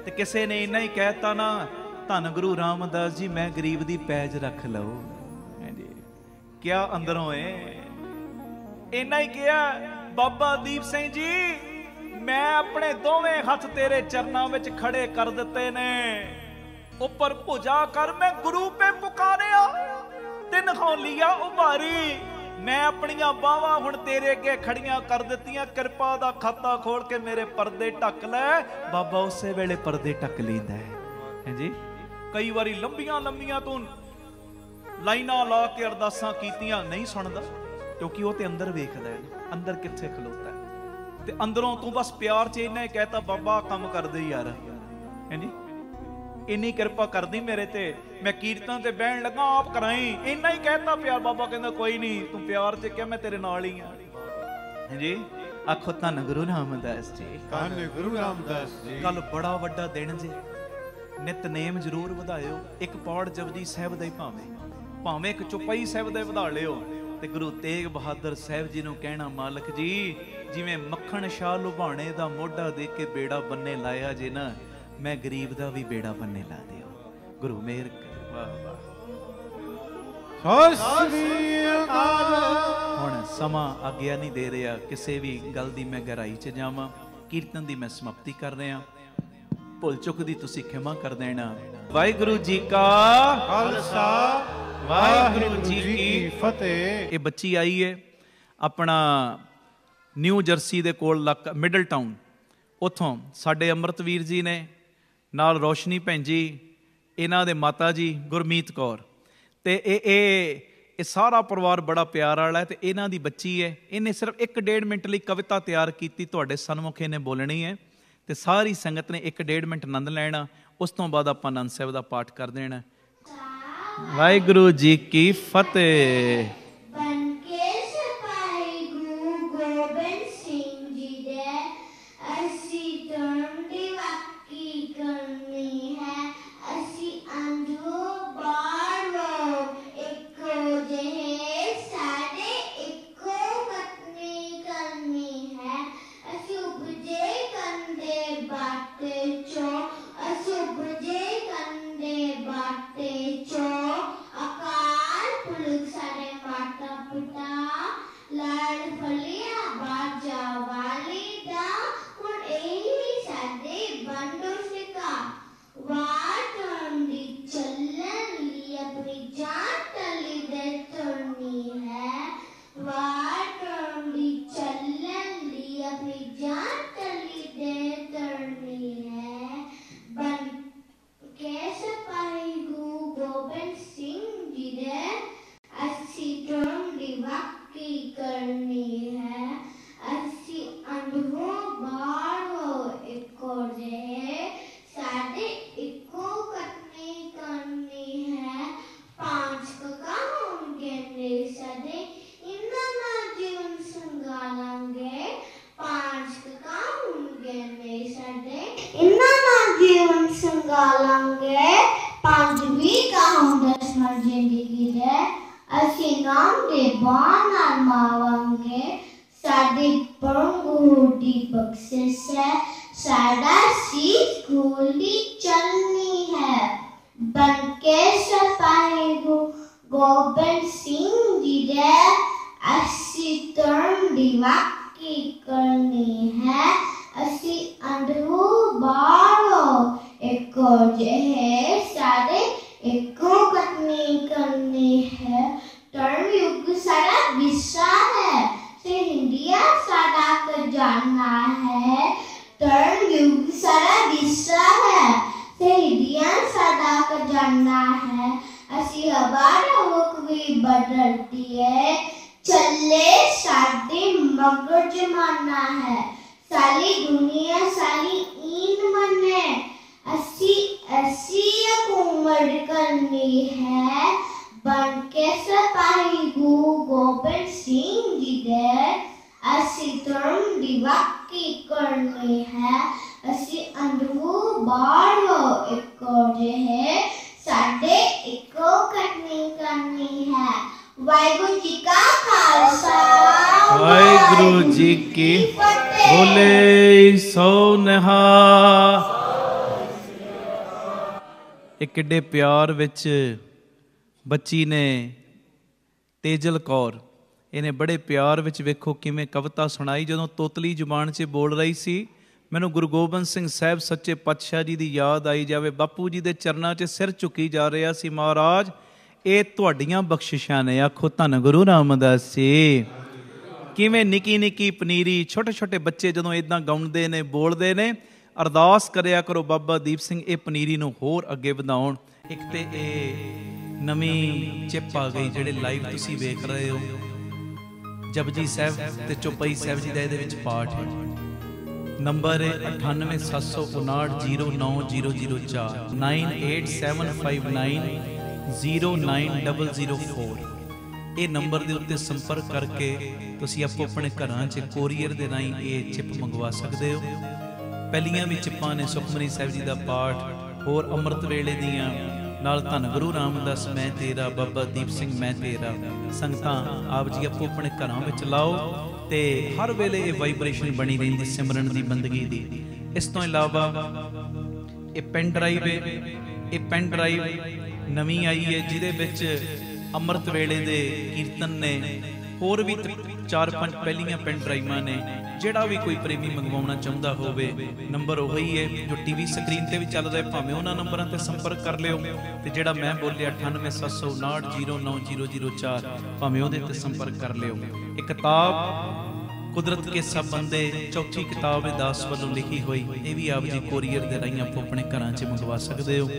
ਤੇ ਕਿਸੇ ਨੇ ਇੰਨਾ ਹੀ ਕਹਿਤਾ ਨਾ, ਧੰਨ ਗੁਰੂ ਰਾਮਦਾਸ ਜੀ ਮੈਂ ਗਰੀਬ ਦੀ ਪੈਜ ਰੱਖ ਲਓ, ਹਾਂਜੀ, ਕਿਆ ਅੰਦਰੋਂ ਏ, ਇੰਨਾ ਹੀ ਕਿਹਾ। ਬਾਬਾ ਦੀਪ ਸਿੰਘ ਜੀ ਮੈਂ ਆਪਣੇ ਦੋਵੇਂ ਹੱਥ ਤੇਰੇ ਚਰਨਾਂ ਵਿੱਚ ਖੜੇ ਕਰ ਦਿੱਤੇ ਨੇ, ਉੱਪਰ ਭੁਜਾ ਕਰ ਮੈਂ ਗੁਰੂ ਪੇ ਪੁਕਾਰਿਆ, ਤਿੰਨ ਖੌਲੀਆਂ ਉਭਾਰੀ, ਮੈਂ ਆਪਣੀਆਂ ਬਾਹਾਂ ਹੁਣ ਤੇਰੇ ਅੱਗੇ ਖੜੀਆਂ ਕਰ ਦਿੱਤੀਆਂ, ਕਿਰਪਾ ਦਾ ਖਾਤਾ ਖੋਲ ਕੇ ਮੇਰੇ ਪਰਦੇ ਢੱਕ ਲੈ। ਬਾਬਾ ਉਸੇ ਵੇਲੇ ਪਰਦੇ ਢੱਕ ਲੈਂਦਾ ਹੈ, ਹਾਂਜੀ। ਕਈ ਵਾਰੀ ਲੰਬੀਆਂ ਲੰਬੀਆਂ ਤੂੰ ਲਾਈਨਾਂ ਲਾ ਕੇ ਅਰਦਾਸਾਂ ਕੀਤੀਆਂ, ਨਹੀਂ ਸੁਣਦਾ, ਕਿਉਂਕਿ ਉਹ ਤੇ ਅੰਦਰ ਵੇਖਦਾ ਹੈ, ਅੰਦਰ ਕਿੱਥੇ ਖਲੋਤਾ ਹੈ। ਤੇ ਅੰਦਰੋਂ ਤੂੰ ਬਸ ਪਿਆਰ 'ਚ ਇੰਨਾ ਹੀ ਕਹਿਤਾ, ਬਾਬਾ ਕੰਮ ਕਰਦੇ ਯਾਰ, ਹਾਂਜੀ, ਇੰਨੀ ਕਿਰਪਾ ਕਰਦੀ ਮੇਰੇ ਤੇ, ਮੈਂ ਕੀਰਤਨ ਤੇ ਬਹਿਣ ਲੱਗਾ ਆਪ ਕਰਾਈ, ਇੰਨਾ ਹੀ ਕਹਿਤਾ ਪਿਆਰ। ਬਾਬਾ ਕਹਿੰਦਾ ਕੋਈ ਨਹੀਂ, ਤੂੰ ਪਿਆਰ 'ਚ ਕਿਹਾ ਮੈਂ ਤੇਰੇ ਨਾਲ ਹੀ ਆ, ਹਾਂਜੀ। ਆਖੋ ਧੰਨ ਗੁਰੂ ਰਾਮਦਾਸ ਜੀ, ਧੰਨ ਗੁਰੂ ਰਾਮਦਾਸ ਜੀ। ਕੱਲ ਬੜਾ ਵੱਡਾ ਦਿਨ ਜੇ, ਨਿਤਨੇਮ ਜ਼ਰੂਰ ਵਧਾਇਓ, ਇੱਕ ਪੌੜ ਜਪਜੀ ਸਾਹਿਬ ਦਾ ਹੀ ਭਾਵੇਂ ਇੱਕ ਚੁਪਈ ਸਾਹਿਬ ਦਾ ਵਧਾ ਲਿਓ। ਤੇ ਗੁਰੂ ਤੇਗ ਬਹਾਦਰ ਸਾਹਿਬ ਜੀ ਨੂੰ ਕਹਿਣਾ, ਮਾਲਕ ਜੀ ਜਿਵੇਂ ਮੱਖਣ ਸ਼ਾਹ ਲੁਬਾਣੇ ਦਾ ਮੋਢਾ ਦੇ ਕੇ ਬੇੜਾ ਬੰਨੇ ਲਾਇਆ ਜੇ ਨਾ, ਮੈਂ ਗਰੀਬ ਦਾ ਵੀ ਬੇੜਾ ਬੰਨੇ ਲਾ ਦਿਓ। ਗੁਰੂ ਮਿਹਰ ਕਰ। ਵਾਹ ਵਾਹ। ਸਤਿ ਸ੍ਰੀ ਅਕਾਲ। ਹੁਣ ਸਮਾਂ ਆਗਿਆ ਨਹੀਂ ਦੇ ਰਿਹਾ ਕਿਸੇ ਵੀ ਗੱਲ ਦੀ ਮੈਂ ਗਹਿਰਾਈ 'ਚ ਜਾਵਾਂ। ਕੀਰਤਨ ਦੀ ਮੈਂ ਸਮਾਪਤੀ ਕਰ ਰਿਹਾ, ਭੁੱਲ ਚੁੱਕ ਦੀ ਤੁਸੀਂ ਖਿਮਾ ਕਰ ਦੇਣਾ। ਵਾਹਿਗੁਰੂ ਜੀ ਕਾ ਖਾਲਸਾ, ਵਾਹਿਗੁਰੂ ਜੀ ਕੀ ਫਤਿਹ। ਇਹ ਬੱਚੀ ਆਈ ਹੈ ਆਪਣਾ ਨਿਊ ਜਰਸੀ ਦੇ ਕੋਲ ਮਿਡਲ ਟਾਊਨ, ਉੱਥੋਂ ਸਾਡੇ ਅੰਮ੍ਰਿਤਵੀਰ ਜੀ ਨੇ, ਨਾਲ ਰੋਸ਼ਨੀ ਭੈਣ ਜੀ, ਇਹਨਾਂ ਦੇ ਮਾਤਾ ਜੀ ਗੁਰਮੀਤ ਕੌਰ, ਤੇ ਇਹ ਸਾਰਾ ਪਰਿਵਾਰ ਬੜਾ ਪਿਆਰ ਵਾਲਾ ਹੈ। ਤੇ ਇਹਨਾਂ ਦੀ ਬੱਚੀ ਹੈ, ਇਹਨੇ ਸਿਰਫ 1.5 ਮਿੰਟ ਲਈ ਕਵਿਤਾ ਤਿਆਰ ਕੀਤੀ, ਤੁਹਾਡੇ ਸਨਮੁਖ ਇਹਨੇ ਬੋਲਣੀ ਹੈ, ਤੇ ਸਾਰੀ ਸੰਗਤ ਨੇ 1.5 ਮਿੰਟ ਆਨੰਦ ਲੈਣਾ। ਉਸ ਤੋਂ ਬਾਅਦ ਆਪਾਂ ਆਨੰਦ ਸਾਹਿਬ ਦਾ ਪਾਠ ਕਰ ਦੇਣਾ। ਵਾਹਿਗੁਰੂ ਜੀ ਕੀ ਫਤਿਹ। बनके सिपाही गुरु गोबिंद सिंह जी दे असी तुम दी वाकी करनी ਅਸੀਂ ਨਾਮ ਦੇ ਬਾਣ ਮਾਵਾਂਗੇ। ਸਾਡੀ ਪਰਮ ਗੁਰੂ ਦੀ ਬਖਸ਼ਿਸ਼ ਹੈ। ਸਾਡਾ ਸੀਸ ਖੋਲੀ ਚੱਲਣੀ ਹੈ। ਬਣ ਕੇ ਸਿਪਾਹੀ ਗੁਰੂ ਗੋਬਿੰਦ ਸਿੰਘ ਜੀ ਦੇ ਅਸੀਂ ਧਰਮ ਦੀ ਰਾਖੀ ਕਰਨੀ ਹੈ। ਅਸੀਂ ਅੰਦਰੋਂ ਬਾਹਰੋਂ ਇੱਕੋ ਜਿਹੇ ਸਾਰੇ ਇੱਕੋ ਕਟਨੀ ਕਰਨੀ ਹੈ। ਧਰਮ ਯੁੱਗ ਸਾਡਾ ਵਿਸ਼ਾ ਹੈ ਤੇ ਹਿੰਦੀਆਂ ਸਾਡਾ ਖਜ਼ਾਨਾ ਹੈ। ਧਰਮ ਯੁੱਗ ਸਾਡਾ ਵਿਸ਼ਾ ਹੈ ਤੇ ਹਿੰਦੀਆਂ ਸਾਡਾ ਖਜ਼ਾਨਾ ਹੈ। ਅਸੀਂ ਹਵਾਰਾ ਰੁਖ ਵੀ ਬਦਲਦੀ ਹੈ। ਚੱਲੇ ਸਾਡੇ ਮਗਰ ਜ਼ਮਾਨਾ ਹੈ। ਸਾਰੀ ਦੁਨੀਆ ਸਾਰੀ ਈਨ ਮੰਨੇ। ਅਸੀਂ ਹਕੂਮਤ ਕਰਨੀ ਹੈ। ਬਣ ਕੇ ਸਿਪਾਹੀ ਗੁਰੂ ਗੋਬਿੰਦ ਸਿੰਘ ਜੀ ਦੇ ਅਸੀਂ ਧਰਮ ਦੀ ਰਾਖੀ ਕਰਨੀ ਹੈ। ਅਸੀਂ ਅੰਦਰੋਂ ਬਾਹਰੋਂ ਇੱਕੋ ਜਿਹੇ ਸਾਡੇ ਇੱਕੋ ਕਟਨੀ ਕਰਨੀ ਹੈ। ਵਾਹਿਗੁਰੂ ਜੀ ਕਾ ਖਾਲਸਾ ਵਾਹਿਗੁਰੂ ਜੀ ਕੀ ਬੋਲੇ ਸੋ ਨਿਹਾਲ। ਇਹ ਕਿੱਡੇ ਪਿਆਰ ਵਿੱਚ ਬੱਚੀ ਨੇ ਤੇਜਲ ਕੌਰ, ਇਹਨੇ ਬੜੇ ਪਿਆਰ ਵਿੱਚ ਵੇਖੋ ਕਿਵੇਂ ਕਵਿਤਾ ਸੁਣਾਈ। ਜਦੋਂ ਤੋਤਲੀ ਜ਼ੁਬਾਨ 'ਚ ਬੋਲ ਰਹੀ ਸੀ, ਮੈਨੂੰ ਗੁਰੂ ਗੋਬਿੰਦ ਸਿੰਘ ਸਾਹਿਬ ਸੱਚੇ ਪਾਤਸ਼ਾਹ ਜੀ ਦੀ ਯਾਦ ਆਈ ਜਾਵੇ। ਬਾਪੂ ਜੀ ਦੇ ਚਰਨਾਂ 'ਚ ਸਿਰ ਝੁਕੀ ਜਾ ਰਿਹਾ ਸੀ। ਮਹਾਰਾਜ, ਇਹ ਤੁਹਾਡੀਆਂ ਬਖਸ਼ਿਸ਼ਾਂ ਨੇ। ਆਖੋ ਧੰਨ ਗੁਰੂ ਰਾਮਦਾਸ ਜੀ। ਕਿਵੇਂ ਨਿੱਕੀ ਨਿੱਕੀ ਪਨੀਰੀ, ਛੋਟੇ ਛੋਟੇ ਬੱਚੇ ਜਦੋਂ ਇੱਦਾਂ ਗਾਉਂਦੇ ਨੇ, ਬੋਲਦੇ ਨੇ। ਅਰਦਾਸ ਕਰਿਆ ਕਰੋ ਬਾਬਾ ਦੀਪ ਸਿੰਘ ਇਹ ਪਨੀਰੀ ਨੂੰ ਹੋਰ ਅੱਗੇ ਵਧਾਉਣ। ਇੱਕ ਤੇ ਇਹ ਨਵੀਂ ਚਿੱਪ ਆ ਗਈ ਜਿਹੜੇ ਲਾਈਵ ਤੁਸੀਂ ਵੇਖ ਰਹੇ ਹੋ। ਜਪਜੀ ਸਾਹਿਬ ਤੇ ਚੌਪਈ ਸਾਹਿਬ ਜੀ ਦਾ ਇਹਦੇ ਵਿੱਚ ਪਾਠ ਹੈ। ਨੰਬਰ ਹੈ 9875909004 9875909004। ਇਹ ਨੰਬਰ ਦੇ ਉੱਤੇ ਸੰਪਰਕ ਕਰਕੇ ਤੁਸੀਂ ਆਪੋ ਆਪਣੇ ਘਰਾਂ 'ਚ ਕੋਰੀਅਰ ਦੇ ਰਾਹੀਂ ਇਹ ਚਿੱਪ ਮੰਗਵਾ ਸਕਦੇ ਹੋ। ਪਹਿਲੀਆਂ ਵੀ ਚਿੱਪਾਂ ਨੇ ਸੁਖਮਨੀ ਸਾਹਿਬ ਜੀ ਦਾ ਪਾਠ, ਹੋਰ ਅੰਮ੍ਰਿਤ ਵੇਲੇ ਦੀਆਂ ਨਾਲ ਧੰਨ ਗੁਰੂ ਰਾਮਦਾਸ ਮੈਂ ਤੇਰਾ, ਬਾਬਾ ਦੀਪ ਸਿੰਘ ਮੈਂ ਤੇਰਾ। ਸੰਗਤਾਂ ਆਪ ਜੀ ਆਪੋ ਆਪਣੇ ਘਰਾਂ ਵਿੱਚ ਲਾਓ ਤੇ ਹਰ ਵੇਲੇ ਇਹ ਵਾਈਬ੍ਰੇਸ਼ਨ ਬਣੀ ਰਹਿੰਦੀ ਸਿਮਰਨ ਦੀ, ਬੰਦਗੀ ਦੀ। ਇਸ ਤੋਂ ਇਲਾਵਾ ਇਹ ਪੈਨ ਡਰਾਈਵ ਹੈ। ਇਹ ਪੈਨ ਡਰਾਈਵ ਨਵੀਂ ਆਈ ਹੈ ਜਿਹਦੇ ਵਿੱਚ ਅੰਮ੍ਰਿਤ ਵੇਲੇ ਦੇ ਕੀਰਤਨ ਨੇ, ਹੋਰ ਵੀ 4-5 ਪਹਿਲੀਆਂ ਪੈਨ ਡਰਾਈਵਾਂ ਨੇ। ਜਿਹੜਾ ਵੀ ਕੋਈ ਪ੍ਰੇਮੀ ਮੰਗਵਾਉਣਾ ਚਾਹੁੰਦਾ ਹੋਵੇ, ਨੰਬਰ ਉਹੀ ਹੈ ਜੋ ਟੀਵੀ ਸਕਰੀਨ ਤੇ ਵੀ ਚੱਲ ਰਿਹਾ, ਭਾਵੇਂ ਉਹਨਾਂ ਨੰਬਰਾਂ ਤੇ ਸੰਪਰਕ ਕਰ ਲਿਓ। ਤੇ ਜਿਹੜਾ ਮੈਂ ਬੋਲਿਆ 9875909004, ਭਾਵੇਂ ਉਹਦੇ ਤੇ ਸੰਪਰਕ ਕਰ ਲਿਓ। ਇਹ ਕਿਤਾਬ ਕੁਦਰਤ ਕੇ ਸਭ ਬੰਦੇ, ਚੌਥੀ ਕਿਤਾਬ ਹੈ ਦਾਸ ਵੱਲੋਂ ਲਿਖੀ ਹੋਈ। ਇਹ ਵੀ ਆਪ ਜੀ ਕੋਰੀਅਰ ਦੇ ਰਾਹੀਂ ਆਪੋ ਆਪਣੇ ਘਰਾਂ 'ਚ ਮੰਗਵਾ ਸਕਦੇ ਹੋ।